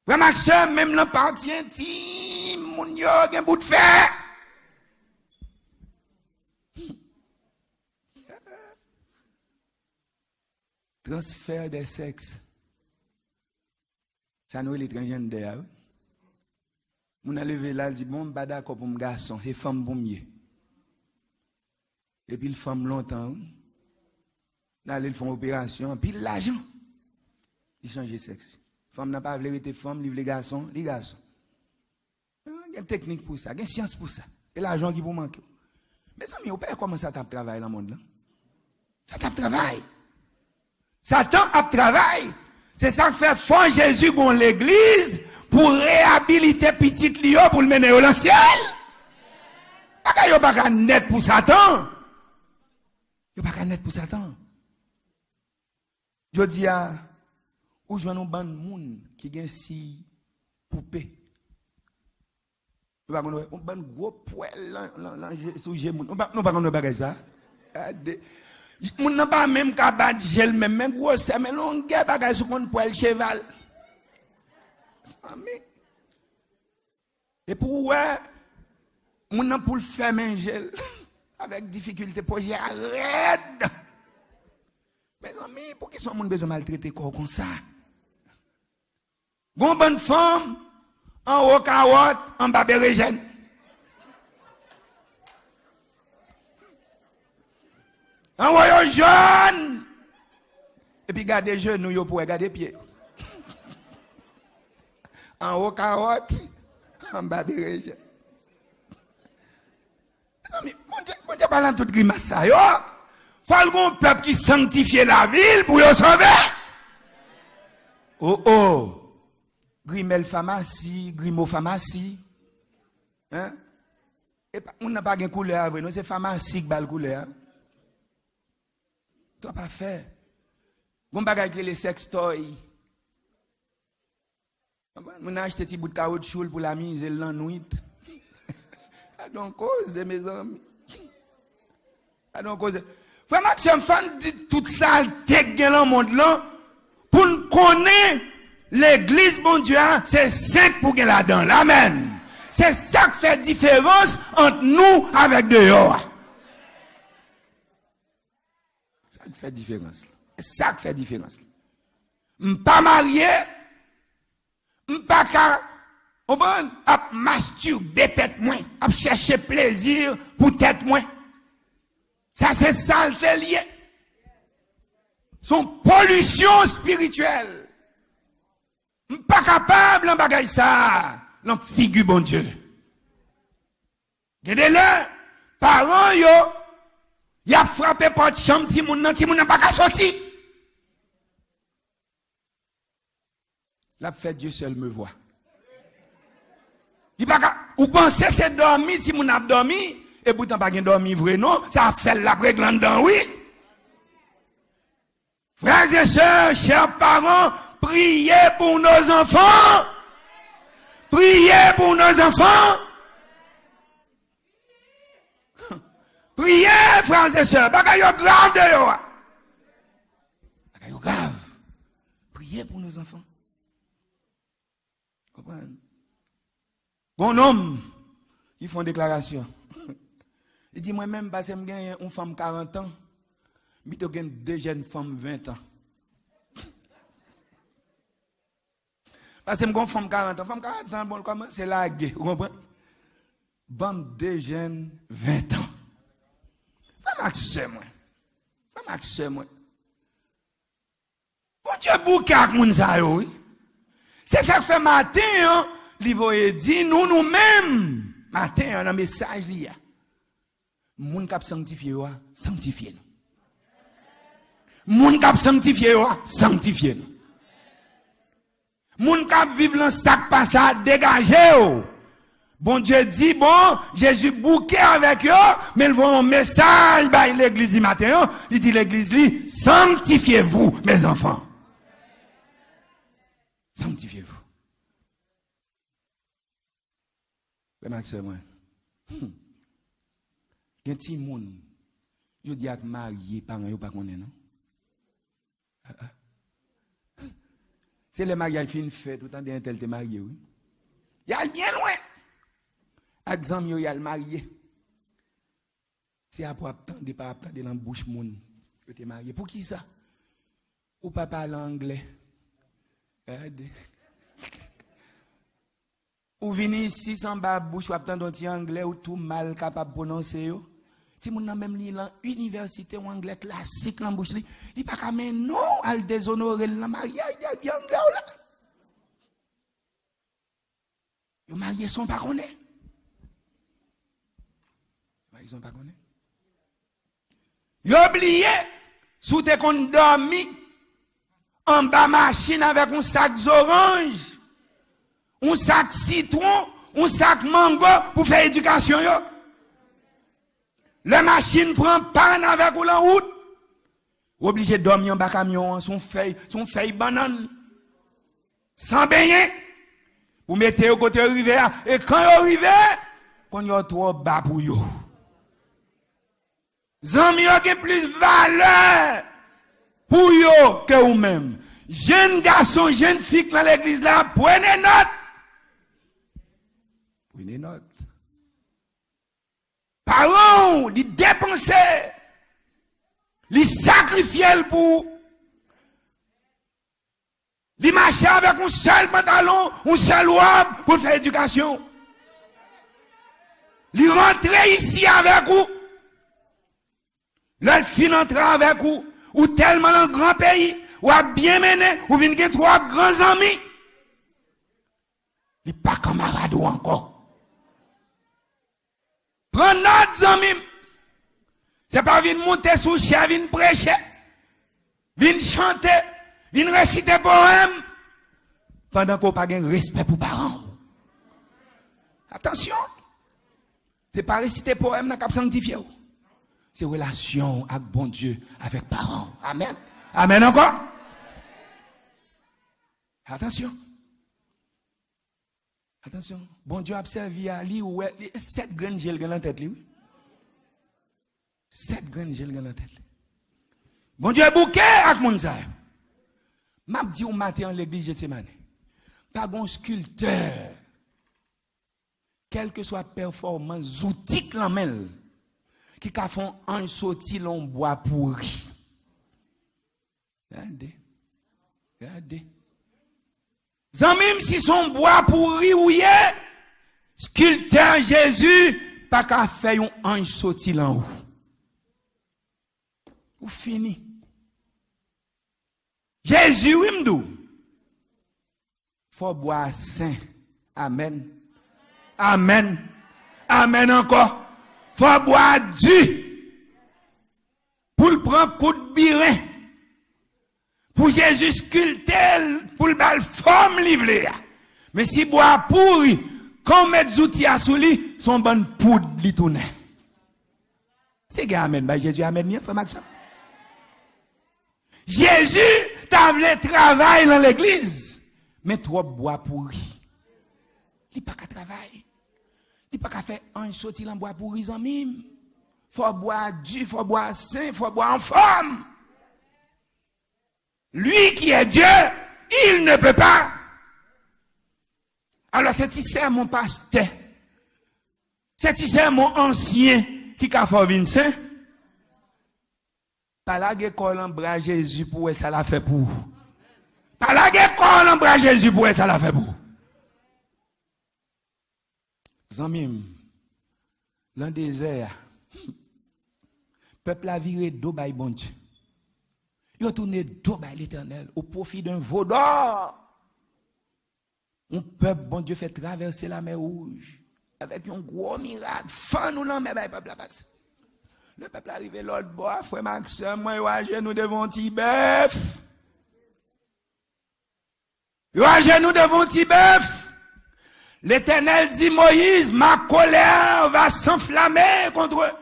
Vraiment que même dans partie intime, moun yo gen bout de fer. Transfert des sexes. Ça nous est l'étranger d'ailleurs. Moun a levé là, il dit bon, pas d'accord pour mon garçon, et femme pour mieux. Et puis le femme longtemps, d'aller ils font opération, puis l'argent, il change de sexe. Femme n'a pas voulu être femme, livre les garçons, les garçons. Il y a une technique pour ça, il y a une science pour ça. Et l'argent qui vous manque. Mais ça, on peut commencer à travailler dans le monde là. Ça tape travail. Satan a travail. C'est ça que fait fort Jésus dans l'église pour réhabiliter petit Lio pour le mener au ciel. Il n'y a pas net pour Satan. Il n'y a pas net pour Satan. Je dis à où je vois un ban de monde qui a si poupée. On va un gros poil sous genou. On va pas ça. Moun n'a pas même qu'à gel même gros ça mais longue bagage sur mon poil cheval. Et pour ouais moun n'a pour le faire un gel avec difficulté pour y arrête. Mes amis, pour qui sont moun besoin maltraiter corps comme ça? Gon bonne femme en haut carotte en bas bérégène. En voyant jeune. Et puis garder genoux yo pour garder pieds. En haut carotte, en bas bérégène. Mais mon Dieu parle en toute grimace ça yo. Faut un peuple qui sanctifie la ville pour yo sauver. Oh oh. Grimel pharmacie, Grimo pharmacie. Hein? Et on n'a pas de couleur, non, c'est pharmacie qui a la couleur. Toi pas fait. Bon bagage que les sextoys. On a acheté petit bout de caoutchouc pour la mise la nuit. Donc cause mes amis. Donc cause. Vraiment que j'aime fan de toute ça tête dans le monde là pour nous connaître l'église bon Dieu, c'est saint pour que là-dedans. Amen. C'est ça qui fait différence entre nous avec dehors. Ça qui fait différence. C'est ça qui fait différence. M'pas marié, m'pas qu'à masturber tête moins, à chercher plaisir pour tête moins. Ça c'est saleté lié. Son pollution spirituelle. Pas capable en bagaille ça. L'en figure bon Dieu. Regardez-le. Parents yo. Y a frappé porte chambre ti moun nan pas qu'à sortir. La fait Dieu seul me voit. Il pas ou pensez c'est dormi si moun a dormi et pourtant pas gen dormi vrai non, ça fait la préglande dans oui. Frères et sœurs, chers parents, priez pour nos enfants. Priez pour nos enfants. Priez, frères et sœurs, pas qu'il y a grave de yo. Pas qu'il y a grave. Priez pour nos enfants. Comprenez? Bon homme, ils font déclaration. Il dit moi-même, parce que j'ai une femme 40 ans, mais j'ai deux jeunes femmes 20 ans. Parce que j'ai une femme 40 ans. Femme 40 ans, bon, comment c'est la guerre, vous comprenez? Bande deux jeunes 20 ans. Pas m'accès, moi. Pas m'accès, moi. Bon Dieu, bouquet avec moun sa yo, oui. C'est ça que fait matin, hein. L'Ivoire dit, nous-mêmes, matin, un message li a. Moun kap sanctifié wa, sanctifié nous. Moun kap sanctifié wa, sanctifié nous. Moun kap vive dans sac passage, dégagé ou. Bon Dieu dit, bon, Jésus bouquet avec eux, mais ils vont un message, bah, l'église du matin, il dit l'église li, sanctifiez-vous, mes enfants. Sanctifiez-vous. Ben, Max, moi. Gen ti moun, je dis à marié, parents yo pas connaît non. C'est le mariage fin fait tout temps d'un tel te marié oui. Y a bien loin. Exemple yo y a le marié. C'est à pour attendre pas attendre dans bouche moun que te marié. Pour qui ça? Ou pas parler anglais. Ou vini ici sans bas bouche ou attendre un petit anglais ou tout mal capable prononcer yo. Si moun nan même li l'université ou anglais classique dans bouche li, il pas ka men non al déshonorer le mariage de anglais là. Yo marié son pas connaît. Ils sont pas connaît. Yo oublié sous te kon dormi en bas machine avec un sac d'orange, un sac citron, un sac mango pour faire éducation yo. La machine prend panne avec ou la route. Obligé de dormir en bas camion, son feuille banane. Sans baigner. Pour mettre au côté rivière. Et quand vous arrivez, quand vous trop bas pour vous. Zami yo gen plus valeur pour vous que vous-même. Jeune garçon, jeune fille dans l'église là, prenez note. Prenez note. Parents, ils dépenser, ils sacrifier pour, ils marcher avec un seul pantalon, un seul robe pour faire éducation. Ils rentrer ici avec vous, leur fin entrer avec vous, ou tellement dans un grand pays, ou à bien mener, ou venir trois grands amis. Ils pas camarades encore. Prends notre amis. C'est pas venir monter sous chien, venir prêcher, venir chanter, venir réciter poème, pendant qu'on n'a pas de respect pour parents. Attention. C'est pas réciter poème dans cap sanctifié. C'est relation avec bon Dieu, avec parents. Amen. Amen encore. Attention. Attention. Bon Dieu a observé à lui ou 7 graines gel dans la tête lui. 7 graines gel dans la tête. Bon Dieu a bouquet avec mon ça. M'a dit au matin en l'église Gethsemane. Pas bon sculpteur. Quelle que soit performance outil clamel qui ka font un sorti l'on bois pourri. Regardez. Regardez. Même si son bois pourri ou yé, sculpteur Jésus, pas qu'à faire un ange sorti en haut. Ou fini. Jésus, oui, m'dou. faut boire saint. Amen. Amen. Amen encore. Faut boire du. Pour le prendre coup de birin. Pour Jésus sculpter, pour le bal forme livrée. Mais si boire pourri, quand on met des outils à sous lui, son bonne poudre li tourne. C'est que amen, bah Jésus amen bien, frère Maxime. Jésus t'a voulu travailler dans l'église, mais trop bois pourri. Il pas qu'à travailler. Il pas qu'à faire un sorti dans bois pourri en mime. Faut boire du, faut boire saint, faut boire en forme. Lui qui est Dieu, il ne peut pas. Alors c'est ici mon pasteur. C'est ici mon ancien qui a fait Vincent. Pas la guécole en bras Jésus pour ça l'a fait pour. Pas la guécole en bras Jésus pour ça l'a fait pour. Zamim, dans le désert, peuple a viré d'eau by bon Dieu. Il a tourné d'eau by l'Éternel au profit d'un veau d'or. Un peuple, bon Dieu, fait traverser la mer Rouge avec un gros miracle. Fin nous l'en met, le peuple a passé. Le peuple est arrivé l'autre bord, frère Maxime, moi, nous devons Tibef. Nous devons Tibef. L'Éternel dit Moïse, ma colère va s'enflammer contre eux.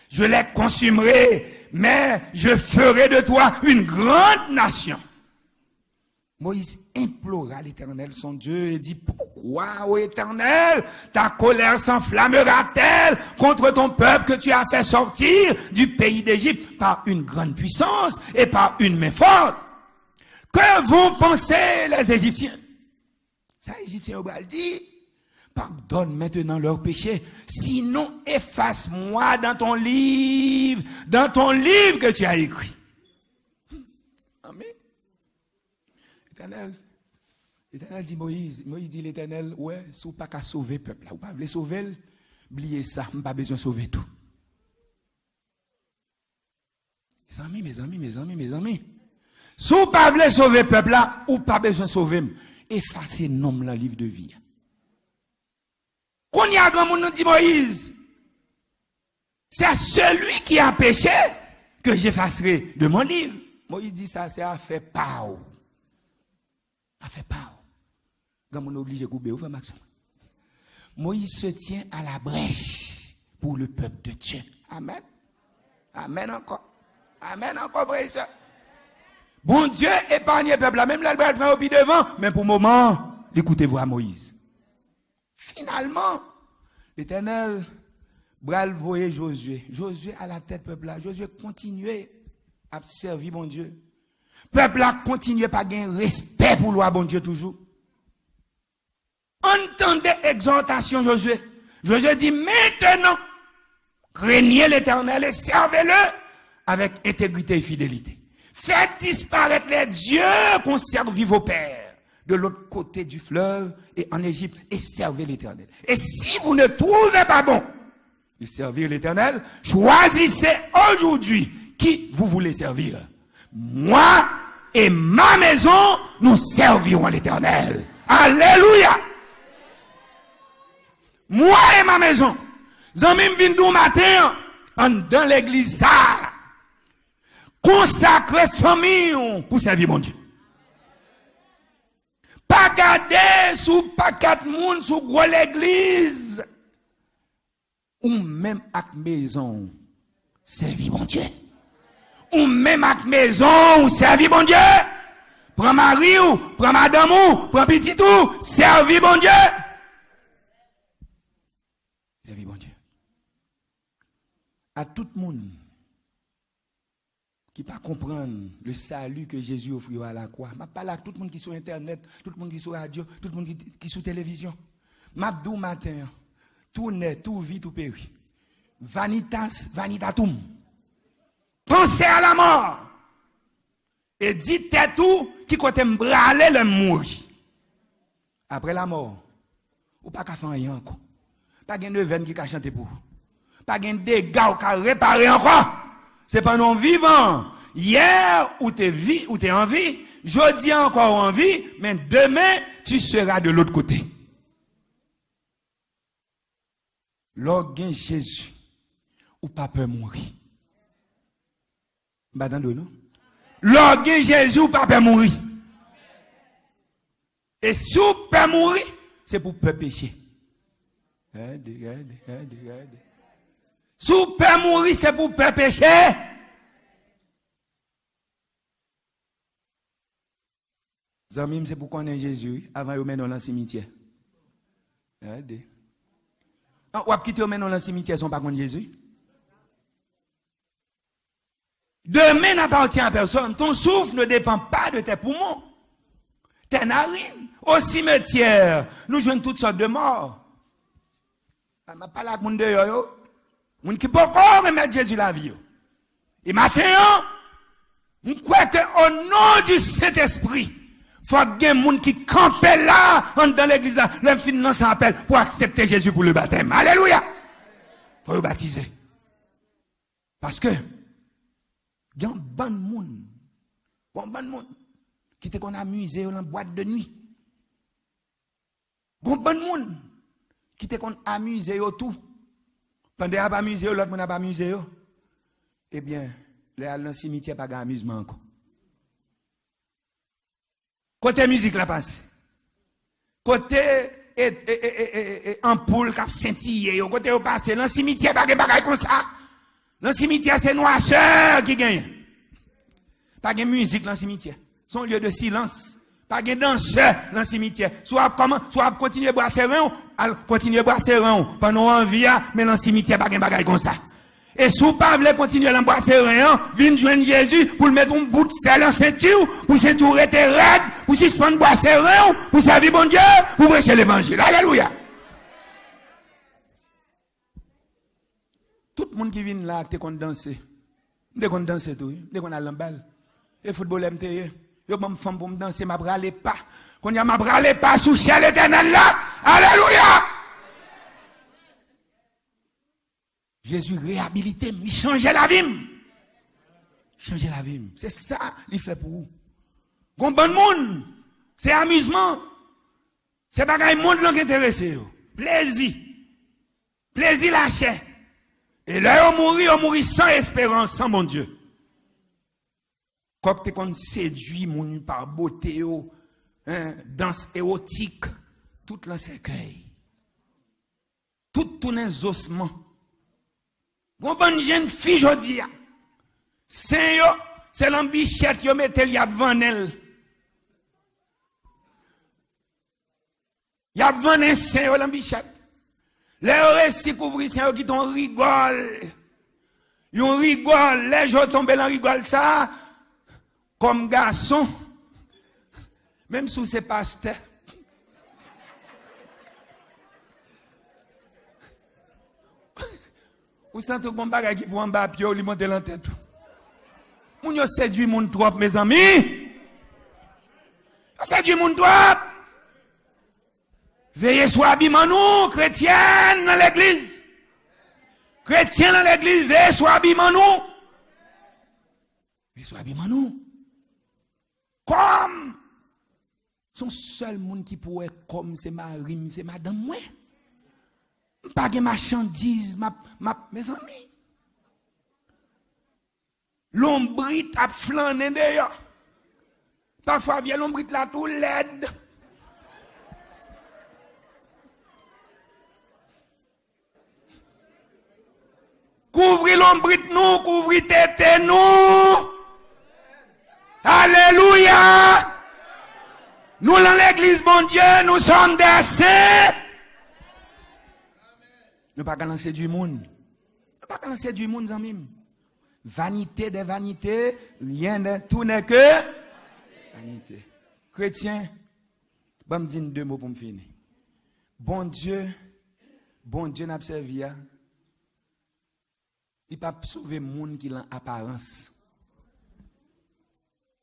Je les consumerai, mais je ferai de toi une grande nation. Moïse implora l'Éternel, son Dieu, et dit, pourquoi, ô Éternel, ta colère s'enflammera-t-elle contre ton peuple que tu as fait sortir du pays d'Égypte par une grande puissance et par une main forte? Que vont penser les Égyptiens? Ça, les Égyptiens ont dit, pardonne maintenant leurs péchés, sinon efface-moi dans ton livre que tu as écrit. Amen. L'Éternel dit Moïse dit l'Éternel, ouais, si vous pas qu'à sauver le peuple, vous pas voulez sauver, oubliez ça, vous pas besoin de sauver tout. Mes amis. Si vous pas voulez sauver le peuple là, ou pas besoin de sauver, effacez nom dans le livre de vie. Quand il y a un grand monde nous dit Moïse, c'est celui qui a péché que j'effacerai de mon livre. Moïse dit ça, c'est à faire pau. A fait pas. Quand on est obligé de couper, frère Maxime. Moïse se tient à la brèche pour le peuple de Dieu. Amen. Amen encore. Amen encore, frère. Bon Dieu épargne le peuple. Même là, il va au pied devant. Mais pour le moment, écoutez-vous à Moïse. Finalement, l'Éternel, bral voyer Josué. Josué à la tête peuple là. Josué continuait à servir mon Dieu. Peuple a continué par gagner respect pour loi bon Dieu toujours. Entendez exhortation Josué. Josué dit maintenant, craignez l'Éternel et servez-le avec intégrité et fidélité. Faites disparaître les dieux qu'ont servi vos pères de l'autre côté du fleuve et en Égypte et servez l'Éternel. Et si vous ne trouvez pas bon de servir l'Éternel, choisissez aujourd'hui qui vous voulez servir. Moi et ma maison, nous servirons l'Éternel. Alléluia. Moi et ma maison. Zanmim vin dou matin, dans l'église ça. Consacrer famille pour servir mon Dieu. Pas garder sous pas quatre moun sous gros l'église. Ou même avec maison, servir mon Dieu. Ou même avec maison, ou servir mon Dieu. Prends mari ou, prends madame ou, prends petit ou, servir mon Dieu. Servir mon Dieu. À tout le monde qui pas comprendre le salut que Jésus offrit à la croix. Je parle à tout le monde qui est sur internet, tout le monde qui est sur radio, tout le monde qui est sur télévision. M'abdou matin, tout net, tout vit, tout péri. Vanitas, vanitatum. Pensez à la mort. Et dites tout qui côté m'braler le mourir. Après la mort, ou pas qu'à faire rien encore. Pas de neuvaine qui a chanté pour. Pas de dégâts qui a réparé encore. C'est pas non vivant. Hier, ou t'es en vie, jeudi encore en vie, mais demain, tu seras de l'autre côté. Lorsque Jésus, ou pas peur mourir. Non? Lorsque Jésus, ou pas peur mourir. Et si vous pouvez mourir, c'est pour peur pécher. Regardez. Si vous pouvez mourir, c'est pour peur pécher. Zamim, c'est pour qu'on ait Jésus avant de mettre dans le cimetière. Regardez. Ou à quitter dans le cimetière, sont pas contre Jésus. Demain n'appartient à personne. Ton souffle ne dépend pas de tes poumons, tes narines. Au cimetière, nous jouons toutes sortes de morts. Je ne parle pas avec les gens de yo. Moun qui peut encore remettre Jésus la vie. Et maintenant, je crois qu'au nom du Saint-Esprit, il faut qu'il y ait des gens qui campent là, dans l'église, les filles s'appellent pour accepter Jésus pour le baptême. Alléluia! Il faut le baptiser. Parce que, il y a un bon monde qui te qu'on amuse dans la boîte de nuit. Il y a un bon monde qui te qu'on amuse tout. Pendant qu'on a amusé, l'autre monde n'a pas amusé. Eh bien, dans le cimetière, pas d'amusement encore. Côté musique la passe. Côté ampoule qui a scintillé. Côté au passé, dans le cimetière, pas de bagaille comme ça. Dans le cimetière, c'est noircheur qui gagne. Pas de musique dans le cimetière. C'est un lieu de silence. Pas de danseur dans le cimetière. Soit continuer à boire ses reins, continuer à boire ses reins. Pendant envie, mais dans le cimetière, pas de bagaille comme ça. Et si vous ne pouvez pas continuer à boire ses reins, venez joindre Jésus pour le mettre un bout de fer dans la ceinture, pour ceinture était raide, pour suspendre boire ses reins, pour servir bon Dieu, pour prêcher l'évangile. Alléluia. Tout le monde qui vient là, t'es content de danser. T'es content de danser tout. T'es content de balle. Et football MTE. Yo m'en femme pour me danser, m'a bralé pas. Quand y a m'a bralé pas sous ciel éternel là. Alléluia. Jésus réhabilité, il changeait la vie. Changer la vie. C'est ça qu'il fait pour vous. Bon bon monde, c'est amusement. C'est pas qu'un monde qui intéressé. Plaisir. Plaisir la chair. Et là, on mourit sans espérance, sans mon Dieu. Quand tu es séduit par beauté, danse érotique, tout le cercueil, tout les ossements. Bon, bonne jeune fille, je dis, c'est l'ambichette qui met elle y a devant elle. Y a devant elle, c'est l'ambichette. Les récits couvrent, c'est qui t'ont rigole. Ils rigole, les gens tombent dans rigole ça, comme garçon, même sous ces pasteurs. Vous sentez qu'on bagaille qui pour en bas, puis on lui monte dans la tête. On y a séduit mon trop, mes amis. On séduit mon trop. Veillez sur habillement nous, chrétiens dans l'église. Chrétiens dans l'église, veillez sur habillement nous. Veillez sur habillement nous. Comme son seul monde qui pourrait comme c'est ma rime, c'est madame moi. Pas de marchandise, mes amis. L'ombrite a flâné d'ailleurs. Parfois, vient l'ombrite là tout laide. Couvrez l'ombrite nous, couvrez tête nous. Alléluia. Nous, dans l'église, mon Dieu, nous sommes des saints. Nous ne pas lancer du monde. Nous pas lancer du monde, amis. Vanité des vanités, rien de tout n'est que vanité. Chrétien, je vais me dire deux mots pour me finir. Bon Dieu n'a pas servi. Il ne peut pas sauver le monde qui a l'apparence.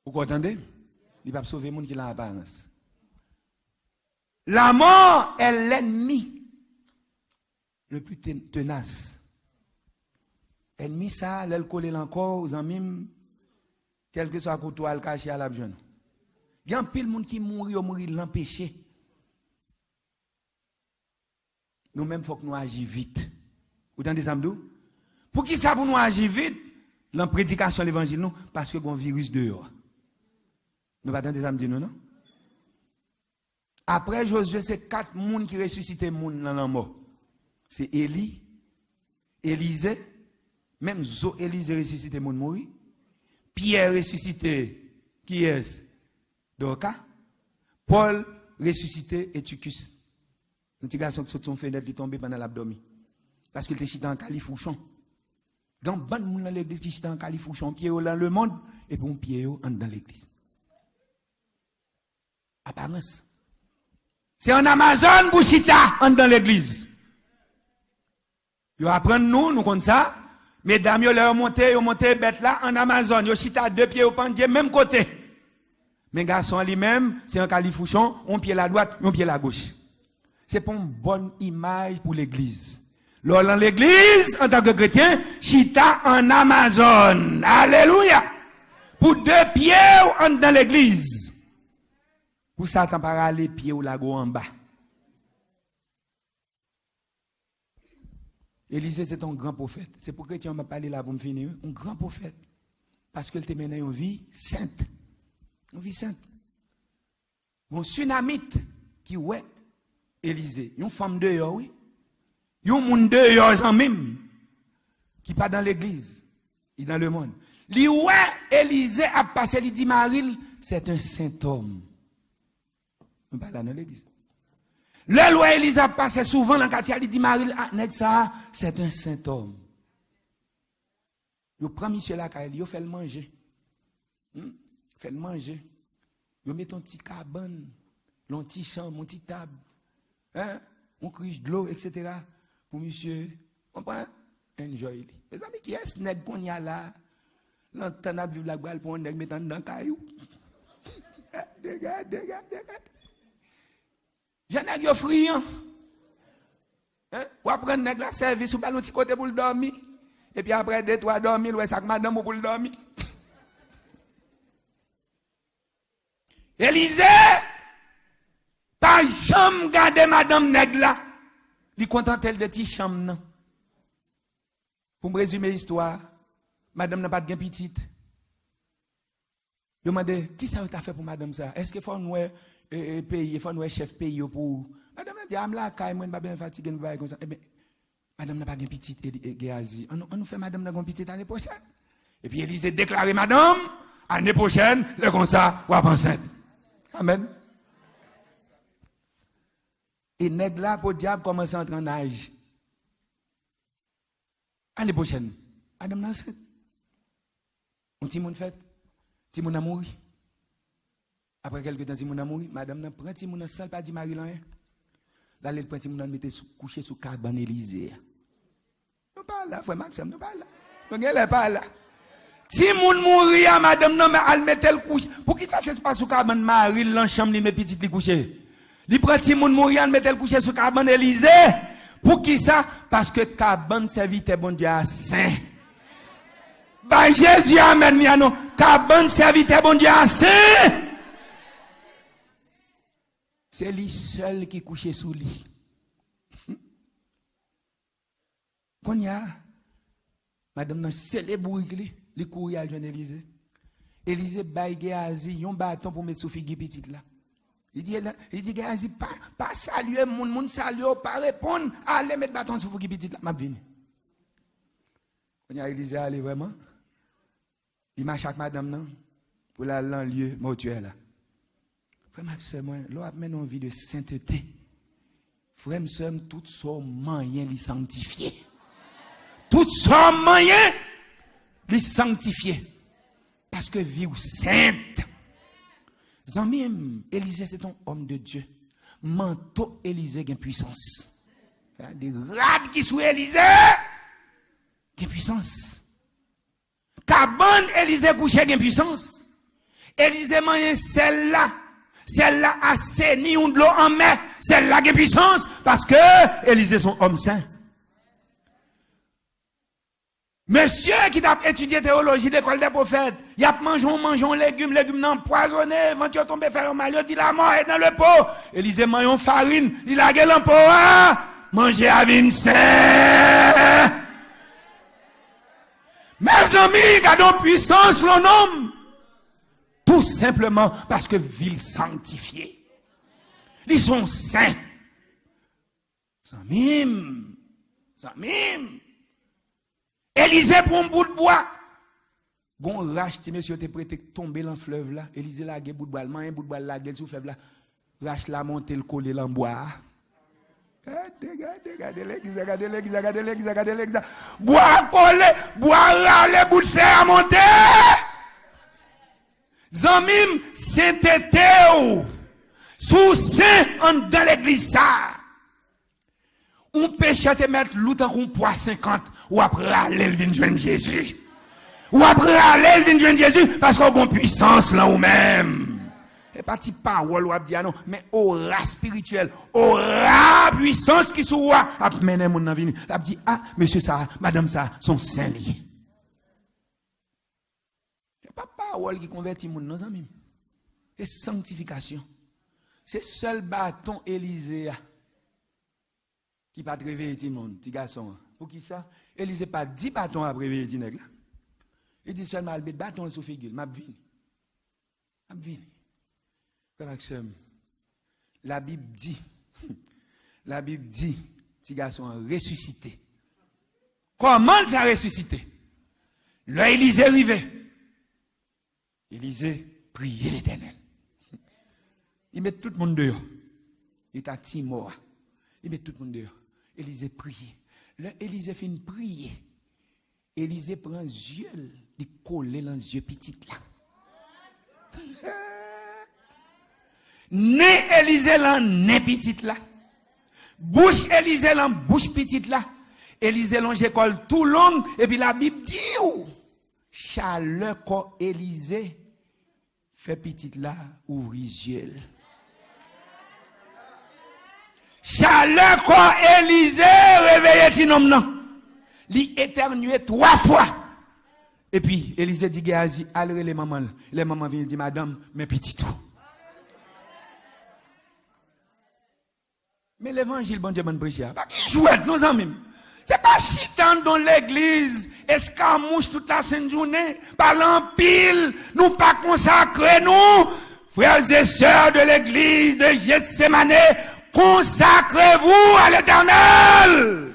Vous entendez? Il ne peut pas sauver le monde qui a l'apparence. La mort est l'ennemi le plus tenace. Ennemi ça, l'elle colle encore aux amis, quel que soit le couteau, elle cache à la jeune. Il y a un pile de monde qui mourit l'empêcher. nous-mêmes, il faut que nous agissions vite. Vous entendez ça, m'dou? Pour qui ça pour nous agir vite? Dans la prédication de l'évangile, non? Parce que y a un virus dehors. Nous ne pas ça, m'dou, non? Après Josué, c'est 4 personnes qui ressuscitent les gens dans la mort. C'est Élie, Élisée, même Élisée ressuscité les gens morts. Pierre ressuscité, qui est? Dorcas. Paul ressuscité Eutychus. Un petit garçon qui saute son fenêtre, qui tombe pendant l'abdomen. Parce qu'il était chita en califouchon. Dans bon monde dans l'église qui chita en califouchon, pied dans le monde, et puis un pied dans l'église. Apparence. C'est en Amazon pour chita dans l'église. Ils apprennent nous comme ça. Mesdames, ils monté bête là en Amazon. Ils chita 2 pieds au pendier, même côté. Mais garçon lui-même, c'est un califouchon, un pied à la droite, un pied à la gauche. C'est pour une bonne image pour l'église. Lors dans l'église, en tant que chrétien, chita en Amazon. Alléluia. Pour 2 pieds dans l'église. Pour ça, t'en parles les pieds ou la go en bas. Élisée, c'est un grand prophète. C'est pour que tu m'as parlé là pour me finir. Un grand prophète. Parce qu'il te mène une vie sainte. Une vie sainte. Un tsunamite qui ouais Élisée. Une femme dehors, oui. Yon moun dehors en même qui pas dans l'église, il dans le monde. Li ouais Élisée a passé, il dit Marie, c'est un saint homme. On parle dans l'église. Le loi Élisée a passé souvent dans le quartier, il dit Marie, ça c'est un saint homme. Yo prend monsieur là yo fait le manger. Fait le manger. Yo met ton petit cabane, ton petit chambre, mon petit table. Hein? On criche de l'eau, etc. Pour monsieur, on prend enjoy. Les amis qui est snag qu'on y a là, l'entend à vivre la balle pour un nèg mettant dans caillou. Regarde. J'en ai yo friand. Hein? Ou après nèg la service ou pas l'autre côté pour le dormir. Et puis après 2-3 dormir, ouais ça que madame pour le dormir. Élisée, pas jamais garder madame nèg là. Il contentel de petite chambre. Pour me résumer l'histoire, madame n'a pas de petite. Je me demande, qui ça t'a fait pour madame ça? Est-ce qu'il faut nous payer, faut nous chef payer pour. Madame a dit, ah, là, quand même, je suis bien fatigué, comme ça. Eh bien, madame n'a pas de petite, Géasi. On nous fait madame n'a pas de petite l'année prochaine. Et puis Élisée déclaré, madame, l'année prochaine, le comme ça, ou enceinte. Amen. Et nèg là pour diable commence à entrer en âge. Année prochaine, madame n'a enceinte. On petit monde fait, petit monde a mouru. Après quelques temps, petit monde a mouru, madame n'a prend petit monde seul pas dit Marie là. Là elle prend petit monde mettre coucher sous cabane Élisée. Nous parle là, frère Maxime, nous parle là. Donc elle est pas là. Si moun mourir madame non mais elle met elle couche. Pour qui ça se passe sous cabane Marie dans chambre li met petite li coucher. Li prend ti moun mourir met elle coucher sous cabane Élisée. Pour qui ça? Parce que cabane serviteur bon Dieu à saint. Bah Jésus amen miano. Cabane serviteur bon Dieu à saint. C'est lui seul qui couche sous lit. Quand y a madame nan célèbre li courir à joindre Élisée. Élisée baille Géasi yon bâton pour mettre sous figi petite là. Il dit Géasi pas saluer moun saluer pas répondre, allez mettre bâton sous figi petite là m'a vinn. Quand y a Élisée aller vraiment il marche avec madame nan pour la dans lieu mortuaire là. Frère Maxime, moi, l'on a mené une vie de sainteté. Frère Maxime, tout son moyen li sanctifié. Tout son moyen li sanctifié. Parce que vie ou sainte. Zamim, Élisée c'est un homme de Dieu. Manteau Élisée a une puissance. Des rades qui sont Élisée, qui a puissance. Cabane Élisée couché a une puissance. Élisée mange celle-là. Celle-là a saigné de l'eau en mer. Celle-là qui a puissance. Parce que Élisée son homme saint. Monsieur qui a étudié théologie d'école des prophètes, il a mangé légumes empoisonnés, quand il tombe faire un mal, il dit la mort est dans le pot. Élisée mange farine, il a gueule en pot. manger à Vincent. Mes amis, gardons puissance l'on homme. Tout simplement parce que ville sanctifiée. Ils sont saints. Samim. Élisée pour un bout de bois. Bon, rache, monsieur, t'es prêt à tomber dans le fleuve là. Élisée la gué bout de bois, un bout de bois la gué sous le fleuve là. Rache la monter le coller dans le bois. Regardez l'église. Bois collé, bois râler, bout de fer à monter. Zamim, Saint-Été, sous saint dans l'église ça. On péché te mettre l'outan qu'on poids 50 ou après aller le vin joindre Jésus. Ou après aller le vin joindre Jésus parce qu'on a une puissance là ou même. Et pas ti parole ou dire non, mais aura spirituel, aura puissance qui soit a mené mon dans vini. L'a dit ah monsieur ça, madame ça sont saints liés. C'est pas parole qui convertit mon non amis. C'est sanctification. C'est seul bâton Élisée qui pas réveiller tout le monde, petit garçon. Pour qui ça? Élisée pas 10 bâtons à réveiller tout nèg là. Il dit seulement le bâton sous figure, m'a vini. La Bible dit, petit garçon ressuscité. Comment le faire ressusciter? Là, Élisée arrivait. Élisée priait l'Éternel. Il met tout le monde dehors. Il est à Timor. Il met tout le monde dehors. Élisée priait. Là, Élisée finit de prier. Élisée prend un yeux, il colle dans les yeux petit là. Né Élisée là, né petite là. Bouche Élisée là, bouche petite là. Élisée là, j'école tout long. Et puis la Bible dit, chaleur quand Élisée fait petite là, ouvre les yeux. Chaleur quand Élisée réveille ti nom non. Li éternué 3 fois. Et puis Élisée dit Géasi, allez les mamans. Les mamans viennent dire madame, mais petit tout. Mais l'évangile, bon Dieu, bon prêcher. Pas qui jouette, nos amis. C'est pas chitant dans l'église, escarmouche toute la sainte journée, parlant pile, nous pas consacrer, nous, frères et sœurs de l'église de Gethsémané, consacrez-vous à l'Éternel.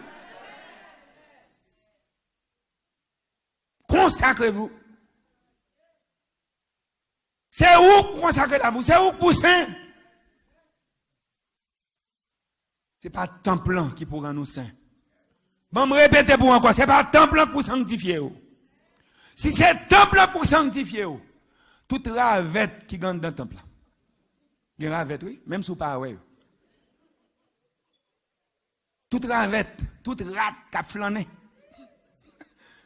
Consacrez-vous. C'est où consacrer à vous? C'est où poussin? C'est pas temple qui pourra nous saint. Bon, me répéter pour encore, c'est pas temple pour sanctifier. Si c'est temple pour sanctifier, toute ravette qui gagne dans le temple. Il y a ravette, oui, même sous pas ouais. Toute ravette, toute rate qui a flâné.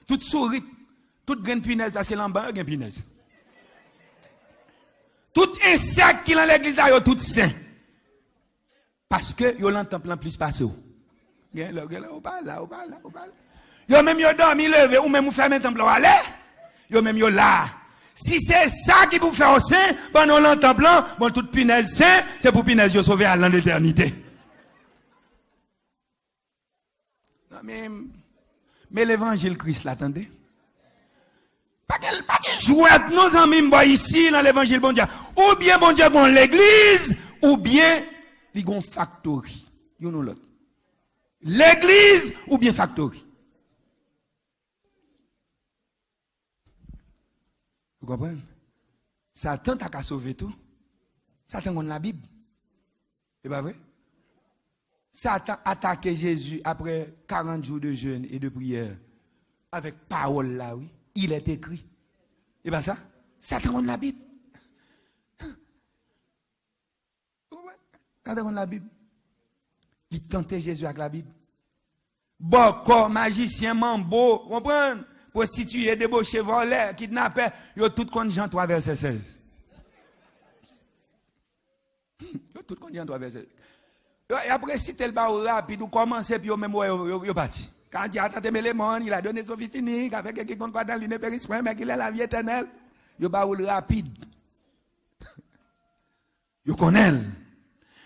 Toute souris, toute graine punaise, parce que l'en-bas, il y a une punaise. Tout insecte qui est dans l'église là, il y a tout saint. Parce que yo l'en temple plus passé. Yo même yo dormi levé ou même ou fermer temple aller. Yo même yo là. Si c'est ça qui vous fait au saint, pendant l'en temple, bon toute punaise saint, c'est pour punaise yo sauver à l'éternité. Mais l'évangile Christ l'attendez. Pas qu'elle jouette nos amis moi ici dans l'évangile bon Dieu. Ou bien bon Dieu bon l'église ou bien il y a une factory. L'église ou bien factory. Vous comprenez? Satan t'a qu'à sauver tout. Satan a la Bible. C'est pas vrai? Satan a attaqué Jésus après 40 jours de jeûne et de prière. Avec parole là, oui. Il est écrit. Et bien ça, Satan a la Bible. Quand la Bible, il tentait Jésus avec la Bible. Bon, corps, magicien, mambo, comprenez? Prostitué, débauché, volé, kidnappé, ils ont tout compte Jean 3, verset 16. Ils ont tout compte Jean 3, verset 16. Et après, si tel bas rapide, ou commencez, puis même, ils parti. Quand Dieu a tenté les mondes, il a donné son fils unique, avec quelqu'un qui dans l'inépérissement, mais qu'il a la vie éternelle. Ils ont rapide. Ils connaissent.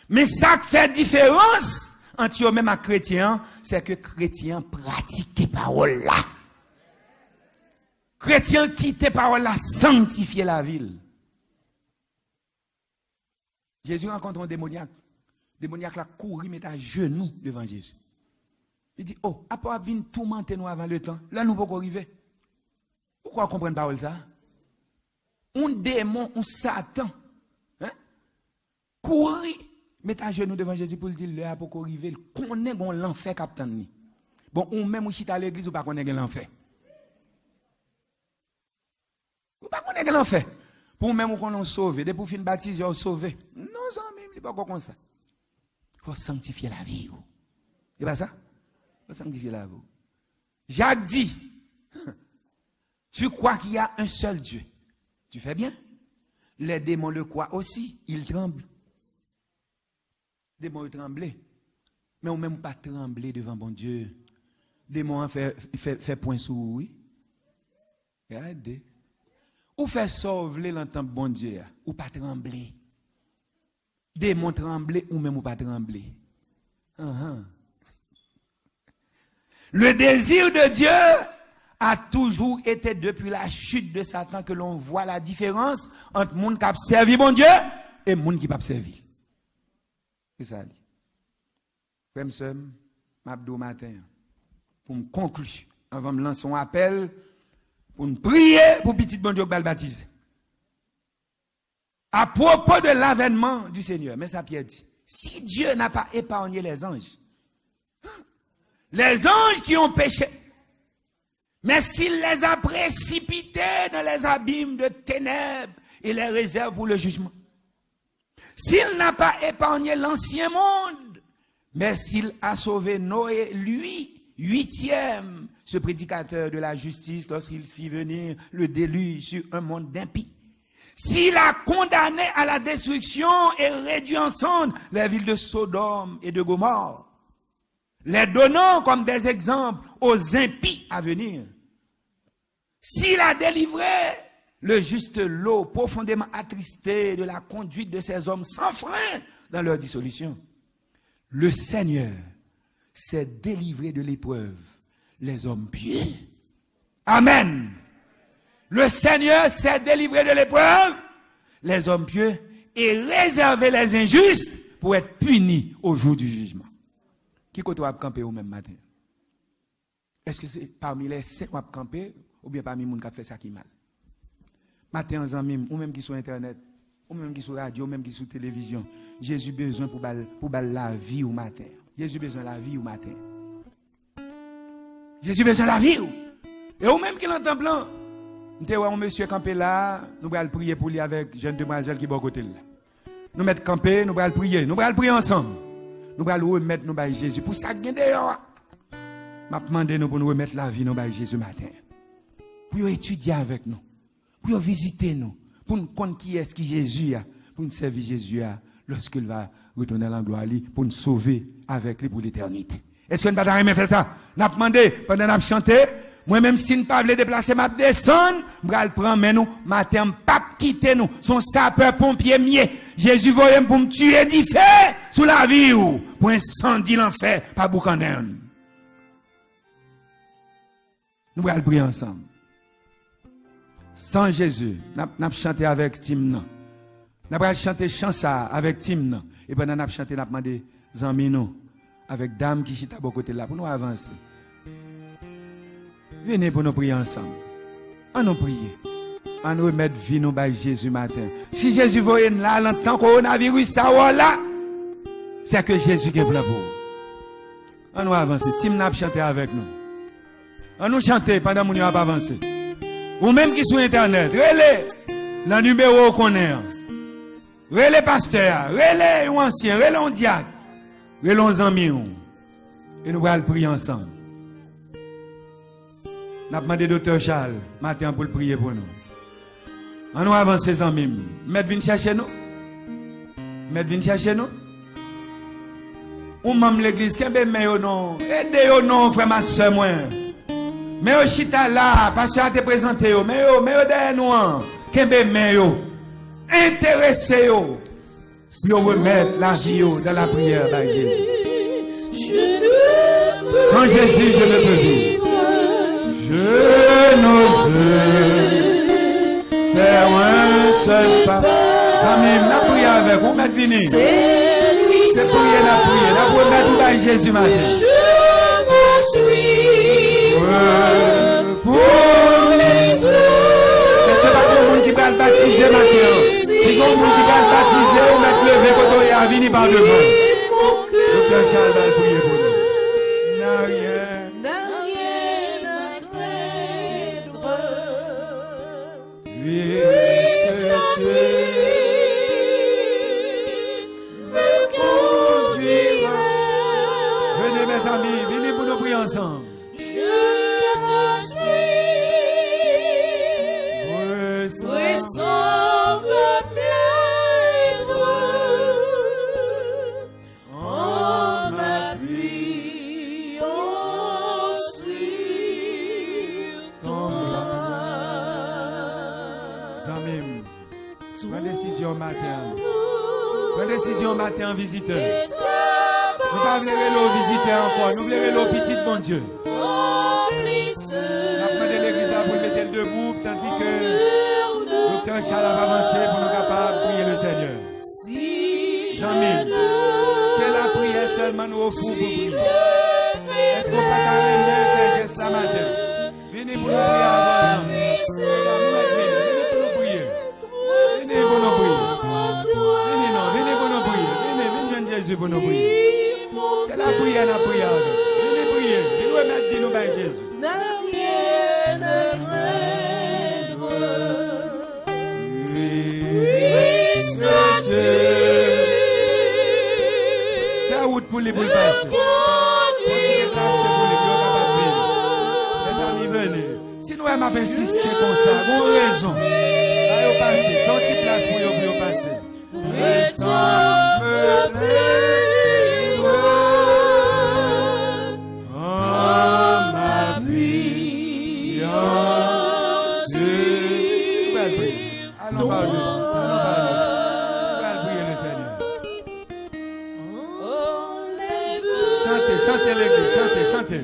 Mais ça fait différence entre eux même à chrétien, c'est que chrétien pratique parole là. Chrétien quitte parole là, sanctifier la ville. Jésus rencontre un démoniaque. Le démoniaque là courir, met à genoux devant Jésus. Il dit, oh, après venir tourmenter nous avant le temps, là nous pouvons arriver. Pourquoi comprendre parole ça? Un démon, un Satan, hein? Courir, met à genoux devant Jésus pour lui dire, là pour arriver, qu'on est dans l'enfer captain. Bon, ou même si tu à l'église ou pas qu'on est dans l'enfer. Ou pas qu'on est dans l'enfer. Pour même qu'on est sauvé, depuis fin baptise, on est sauvé. Non, ça même, il n'est pas comme ça. Il faut sanctifier la vie. C'est pas ça? Il faut sanctifier la vie. Jacques dit, tu crois qu'il y a un seul Dieu. Tu fais bien. Les démons le croient aussi, ils tremblent. Les démons tremblent. Mais on ne même pas trembler devant bon Dieu. Les démons fait point sur oui. Regardez. Ou fait sauver l'entendre bon Dieu, ou pas trembler. Démon trembler ou même ou pas trembler. Le désir de Dieu a toujours été depuis la chute de Satan que l'on voit la différence entre monde qui a servi bon Dieu et monde qui n'a pas servi. C'est ça. Frère, je m'abdou matin pour me conclure avant de me lancer un appel pour nous prier pour petit bon Dieu qui va le baptiser. À propos de l'avènement du Seigneur, mais ça Pierre dit, si Dieu n'a pas épargné les anges qui ont péché, mais s'il les a précipités dans les abîmes de ténèbres et les réserve pour le jugement, s'il n'a pas épargné l'ancien monde, mais s'il a sauvé Noé, lui, 8e, ce prédicateur de la justice, lorsqu'il fit venir le déluge sur un monde d'impies, s'il a condamné à la destruction et réduit en cendres les villes de Sodome et de Gomorrhe, les donnant comme des exemples aux impies à venir, s'il a délivré le juste lot profondément attristé de la conduite de ces hommes sans frein dans leur dissolution, le Seigneur s'est délivré de l'épreuve les hommes pieux. Amen. Le Seigneur s'est délivré de l'épreuve les hommes pieux et réservé les injustes pour être punis au jour du jugement. Qui côté va camper au même matin? Est-ce que c'est parmi les saints qui va camper ou bien parmi les gens qui fait ça qui mal? Matin en amis, ou même qui sur internet, ou même qui sur radio, ou même qui sur télévision, Jésus besoin pour la vie au matin. Jésus besoin de la vie au matin. Jésus besoin de la vie. Et ou même qui l'entend blanc. Nous avons un monsieur campé là, nous allons prier pour lui avec une jeune demoiselle qui est à côté là. Nous mettons campé, nous allons prier ensemble. Nous allons remettre nous Jésus. Pour ça, je m'a demandé nous pour nous remettre la vie nous Jésus matin. Pour étudier avec nous. Pour visiter nous. Pour nous connaître qui est-ce qui Jésus a. Pour nous servir Jésus lorsqu'il va retourner dans la gloire pour nous sauver avec lui pour l'éternité. Est-ce que nous ne pouvons pas faire ça? Nous avons demandé pendant que nous chanté. Moi-même, si nous ne pouvons pas déplacer, je vais descendre, je vais prendre nous, matin, pas quitter nous, son sapeur-pompier mieux. Jésus voyait pour me tuer du feu sous la vie ou pour incendier l'enfer par boucaner. Nous allons prier ensemble. Sans Jésus, nous allons chanter avec Tim. Nous allons chanter chansa avec Tim. Et pendant que nous chanter, nous allons demander amis nous avec dame qui chita à côté là pour nous avancer. Venez pour nous prier ensemble. On nous prier. On nous remettre vie nous par Jésus matin. Si Jésus voyait là, l'entend coronavirus, ça là, c'est que Jésus qui est plein pour vous. On nous avancer. Tim n'a chanté avec nous. On nous chanter pendant que nous n'avons pas avancé. Ou même qui sur internet, relais le numéro qu'on est. Relais pasteur, relais ancien, relais diacre, relais amis. Et nous allons prier ensemble. Nous avons demandé Dr. Charles matin pour prier pour nous. On nous avance les amis. Mettez venir chercher nous. Mettez venir chercher nous. Ou même l'église, qu'est-ce que non? Aidez-vous non, frère, ma soeur, moi. Mais au chita là, parce que te présenté, mais derrière nous, qu'est-ce que intéressez-vous. Pour remettre la vie dans la prière par Jésus. Sans Jésus, je ne peux vivre. Je n'ose faire un seul pas. Amen. La prière avec vous, mettre vini. C'est prier la prière. La prière tout par Jésus matin. Je me suis. Pour les autres. C'est pas tout le monde qui va le baptiser matin. Si tout le monde qui va le baptiser, on va te lever quand on est à venir par devant. Docteur Charles va prier pour nous. N'a rien à craindre. Oui, c'est me conduira. Venez mes amis, venez pour nous prier ensemble. Décision matin visiteur. Nous ne voulons pas visiter encore. Nous voulons le petit bon Dieu. Nous avons demandé l'église pour mettre le debout, tandis que docteur Charles va avancer pour nous capables de prier le Seigneur. Jamais. C'est la prière seulement nous offrons pour prier. Est-ce qu'on peut faire un geste ce matin? Venez pour nous prier avant. Venez pour nous prier. Venez pour nous prier. Jésus pour nous prier. C'est la prière, la prière. Venez prier. Venez remettre nous par Jésus. C'est la route pour les boules passer. Les amis, venez. Si nous aimons insister comme ça, vous avez raison. Allez passer. Dans une place pour vous passer. Chantez l'église, chantez.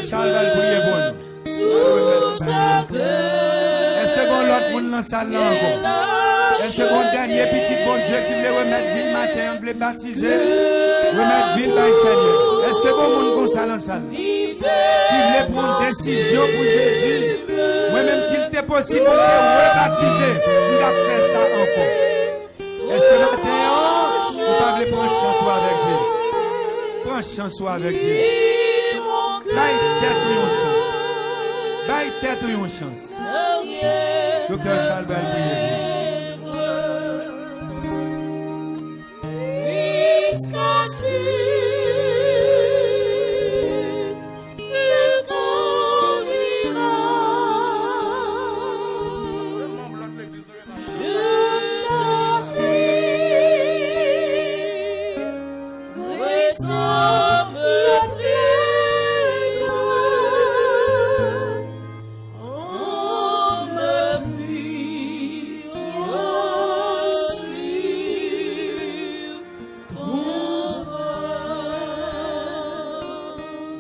Charles va prier pour nous. Est-ce que bon l'autre monde dans la salle là encore? Est-ce que bon dernier petit bon Dieu qui voulait remettre ville matin, voulait baptiser, remettre ville dans le Seigneur? Est-ce que bon monde comme ça dans la salle? Qui voulait prendre décision pour Jésus? Moi-même s'il était possible de rebaptiser, il a fait ça encore. Est-ce que matin, vous ne pouvez prendre chanson avec Jésus? Prends chanson avec Jésus. Baille tête ou une chance. Docteur Charles va prier.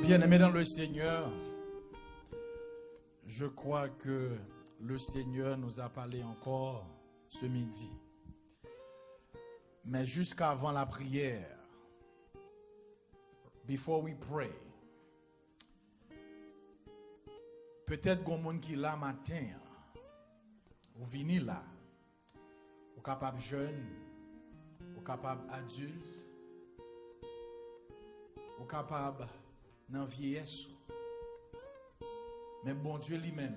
Bien-aimés dans le Seigneur, je crois que le Seigneur nous a parlé encore ce midi. Mais jusqu'avant la prière, before we pray, peut-être qu'il y a des gens qui là matin, ou vini là, ou capable jeune, ou capable adulte, ou capable dans la vieillesse. Mais bon Dieu lui-même,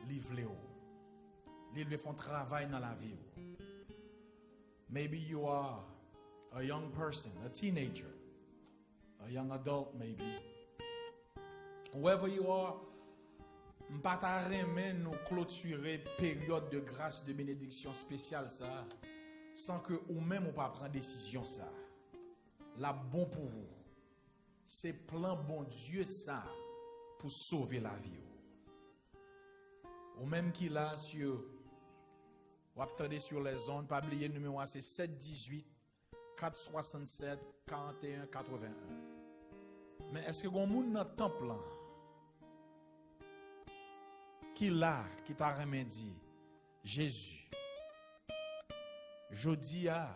livre Léo. Il veut faire un travail dans la vie. Maybe you are a young person, a teenager, a young adult maybe. Whoever you are, m'pataremen nous clôturer période de grâce, de bénédiction spéciale ça, sans que ou même ou pas prendre décision ça. La bon pour vous. C'est plan bon Dieu ça pour sauver la vie. Ou même qui là sur ou attendez sur les ondes, pas oublier le numéro c'est 718 467 41 81. Mais est-ce que vous avez dans le temple là, qui là, qui t'a remis dit, Jésus, jodi a,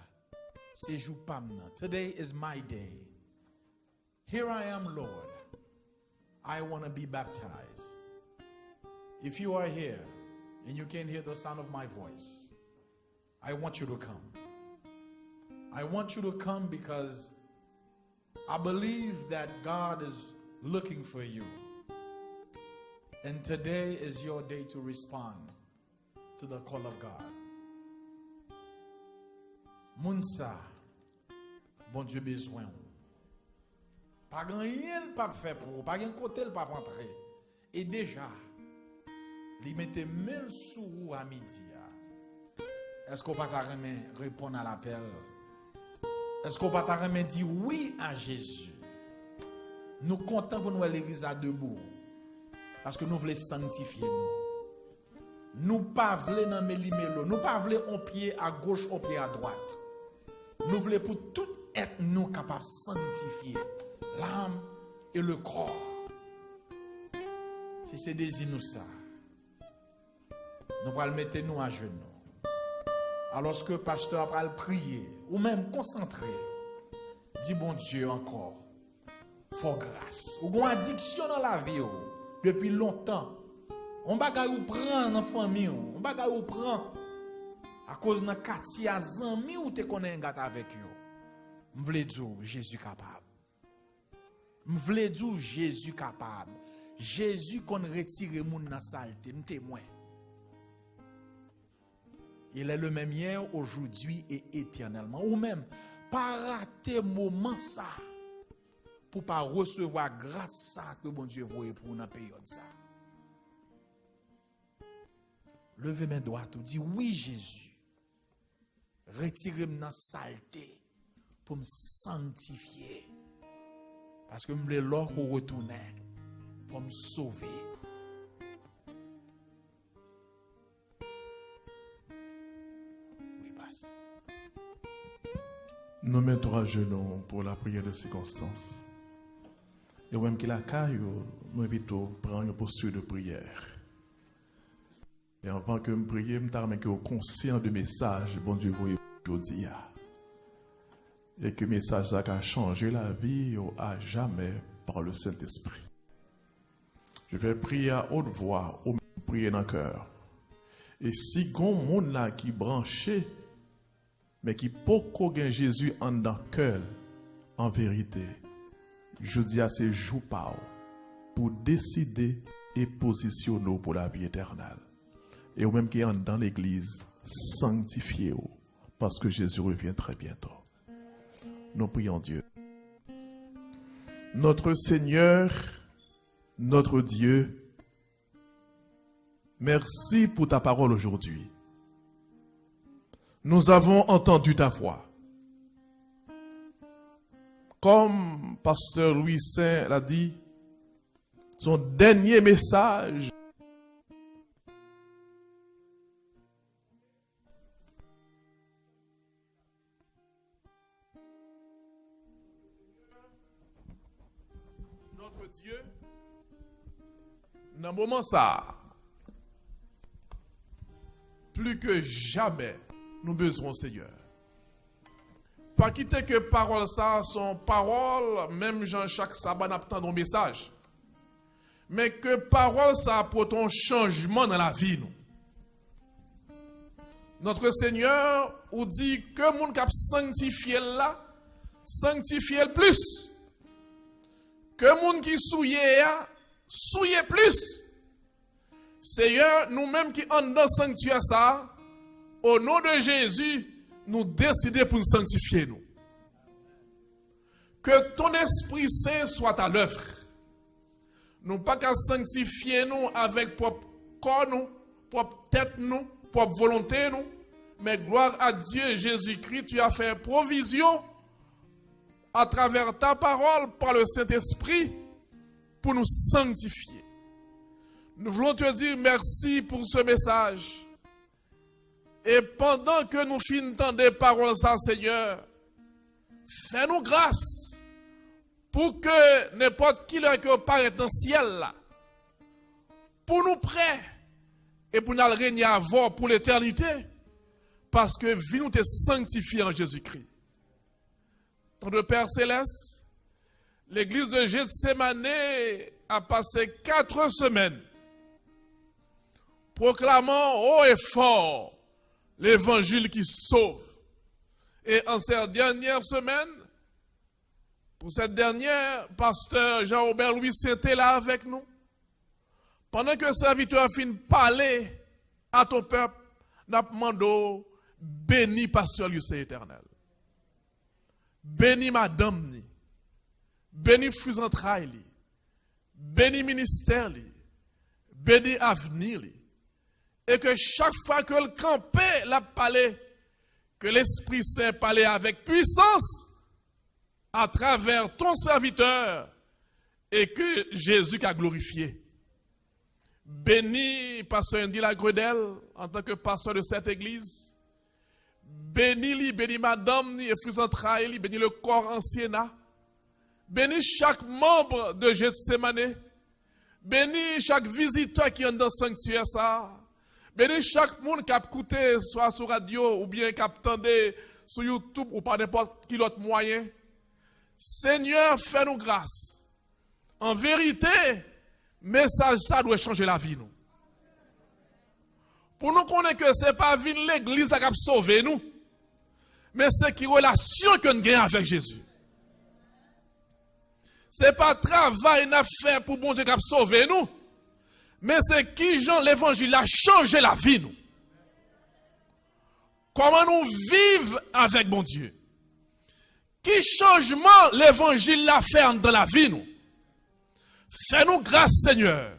c'est jour pamna. Today is my day. Here I am, Lord. I want to be baptized. If you are here and you can hear the sound of my voice, I want you to come. I want you to come because I believe that God is looking for you. And today is your day to respond to the call of God. Mounsa, bon Dieu besoin. Pas rien pas fait pour vous, pas rien côté le pas rentrer. Et déjà, il mettait main sous vous à midi. Est-ce qu'on pas répondre à l'appel? Est-ce qu'on pas dire oui à Jésus? Nous comptons pour nous l'église à debout. Parce que nous voulons sanctifier nous. Nous pas voulons dans méli-mélo. Nous pas voulons un pied à gauche, un pied à droite. Nous voulons pour tout être nous capables de sanctifier l'âme et le corps. Si c'est désir nous ça, nous allons mettre nous à genoux. Alors que le pasteur va prier ou même concentrer, dit bon Dieu encore, faut grâce. Ou une addiction dans la vie depuis longtemps. On bagay ou prend dans famille, on bagay ou prend à cause de quartier amis ou te connais gâte avec yo. M'vle dire Jésus capable. M'vle dire Jésus capable. Jésus qu'on retire moun dans saleté, nous témoin. Il est le même hier, aujourd'hui et éternellement. Ou même, pas rater moment ça pour pas recevoir grâce ça que bon Dieu voyait pour une période ça. Levez mes doigts, dit oui Jésus. Retirez-moi dans la saleté pour me sanctifier. Parce que je veux l'or qu'on retourne pour me sauver. Nous mettons à genoux pour la prière de circonstance. Et même qu'il a caillou, nous invitons à prendre une posture de prière. Et avant que je prie, je me conscient du message, bon Dieu, vous aujourd'hui. Et que le message a changé la vie à jamais par le Saint-Esprit. Je vais prier à haute voix, ou prier dans le cœur. Et si gon monde là qui branché, mais qui peut qu'on Jésus en dans le cœur, en vérité, je dis à ces jours pour décider et positionner pour la vie éternelle. Et ou même qui est dans l'église, sanctifiez-vous, parce que Jésus revient très bientôt. Nous prions Dieu. Notre Seigneur, notre Dieu, merci pour ta parole aujourd'hui. Nous avons entendu ta voix. Comme pasteur Louis Saint l'a dit, son dernier message notre Dieu, dans un moment ça, plus que jamais, nous besoin Seigneur. Pas quitter que parole ça, son parole, même Jean-Jacques Saban attend nos messages. Mais que parole ça apporte un changement dans la vie nous. Notre Seigneur nous dit que moun k'ap sanctifié là, sanctifié plus. Que moun qui souillé plus. Seigneur, nous-mêmes qui en dans sanctuaire ça, au nom de Jésus, nous décidons pour nous sanctifier nous. Que ton Esprit Saint soit à l'œuvre. Nous pas qu'à sanctifier nous avec propre corps nous, propre tête nous, propre volonté nous, mais gloire à Dieu Jésus-Christ, tu as fait provision à travers ta parole par le Saint-Esprit pour nous sanctifier. Nous voulons te dire merci pour ce message. Et pendant que nous finissons des paroles, ça, Seigneur, fais-nous grâce pour que n'importe qui leur que paraît dans le ciel là, pour nous prêts et pour nous régner avant pour l'éternité, parce que vie nous t'est sanctifié en Jésus-Christ. Notre Père Céleste, l'église de Gethsémane a passé 4 semaines proclamant haut et fort l'évangile qui sauve. Et en cette dernière semaine, pour cette dernière, pasteur Jean-Robert Louis était là avec nous. Pendant que le serviteur a fini de parler à ton peuple, nous avons demandé, bénis pasteur Lucien éternel. Bénis madame ni. Bénis fus entrailles li. Bénis ministère li. Bénis avenir li. Et que chaque fois que le campé l'a parlé, que l'Esprit Saint parlait avec puissance à travers ton serviteur et que Jésus a glorifié. Bénis pasteur Andy Lagredel en tant que pasteur de cette église. Bénis-li, bénis madame ni et fus entrailles, bénis le corps ancienat. Bénis chaque membre de Gethsémane. Bénis chaque visiteur qui est dans le sanctuaire ça. Bénis chaque monde qui a écouté soit sur radio ou bien qui a entendu sur YouTube ou par n'importe quel autre moyen. Seigneur, fais-nous grâce. En vérité, message ça doit changer la vie nous. Pour nous connaître que ce n'est pas l'église qui a sauvé nous, mais c'est qui relation que nous avons avec Jésus. Ce n'est pas travail n'a fait pour bon Dieu qui a sauvé nous, mais c'est qui Jean l'évangile a changé la vie nous. Comment nous vivons avec bon Dieu. Qui changement l'évangile l'a fait dans la vie nous. Fais-nous grâce Seigneur.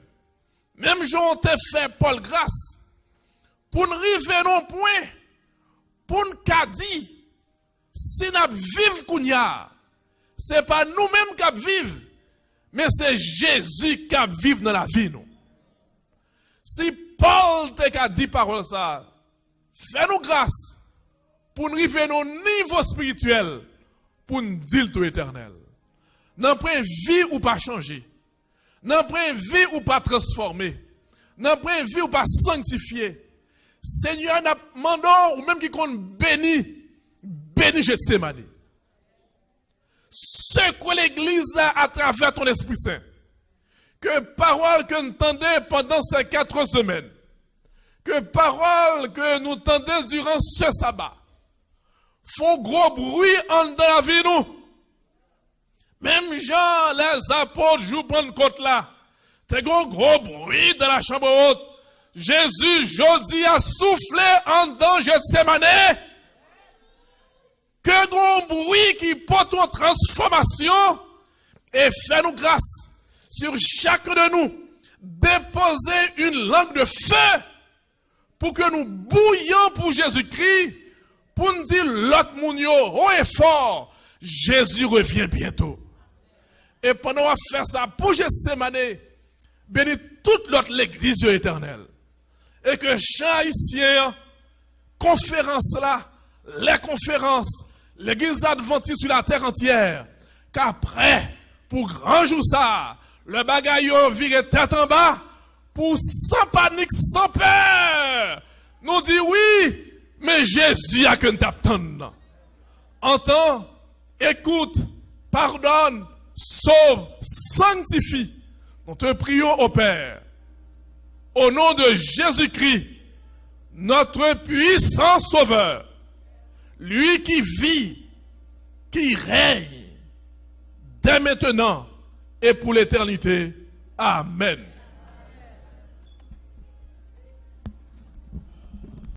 Même Jean t'a fait Paul grâce. Pour nous arriver non point, pour nous dire, si nous vivons kounya, ce n'est pas nous-mêmes qui vivons, mais c'est Jésus qui vit dans la vie nous. Si Paul t'a dit parole ça, fais-nous grâce pour nous arriver au niveau spirituel, pour nous dire tout éternel. Dans point vie ou pas changer, dans point vie ou pas transformer, dans point vie ou pas sanctifier. Seigneur n'a demandé ou même qui compte béni Gethsémane. Ce que l'église a à travers ton Esprit Saint. Que parole que nous entendons pendant ces 4 semaines. Que parole que nous entendons durant ce sabbat. Font gros bruit en dans la vie nous. Même Jean, les apôtres jouent Pentecôte là. T'es gros bruit dans la chambre haute. Jésus, jodi a soufflé en dans Gethsémane. Que gros bruit qui porte en transformation et fait-nous grâce sur chacun de nous. Déposer une langue de feu pour que nous bouillions pour Jésus-Christ. Pour nous dire l'autre mounio, haut et fort, Jésus revient bientôt. Et pendant qu'on va faire ça pour Gethsémane, bénis toute l'autre l'église éternelle. Et que chaque haïtien, conférence là, les conférences, l'église adventiste sur la terre entière, qu'après, pour grand jour ça, le bagaillot vire tête en bas, pour sans panique, sans peur, nous dit oui, mais Jésus a que nous t'attendons. Entends, écoute, pardonne, sauve, sanctifie. Nous te prions au Père. Au nom de Jésus-Christ, notre puissant Sauveur, lui qui vit, qui règne, dès maintenant et pour l'éternité. Amen.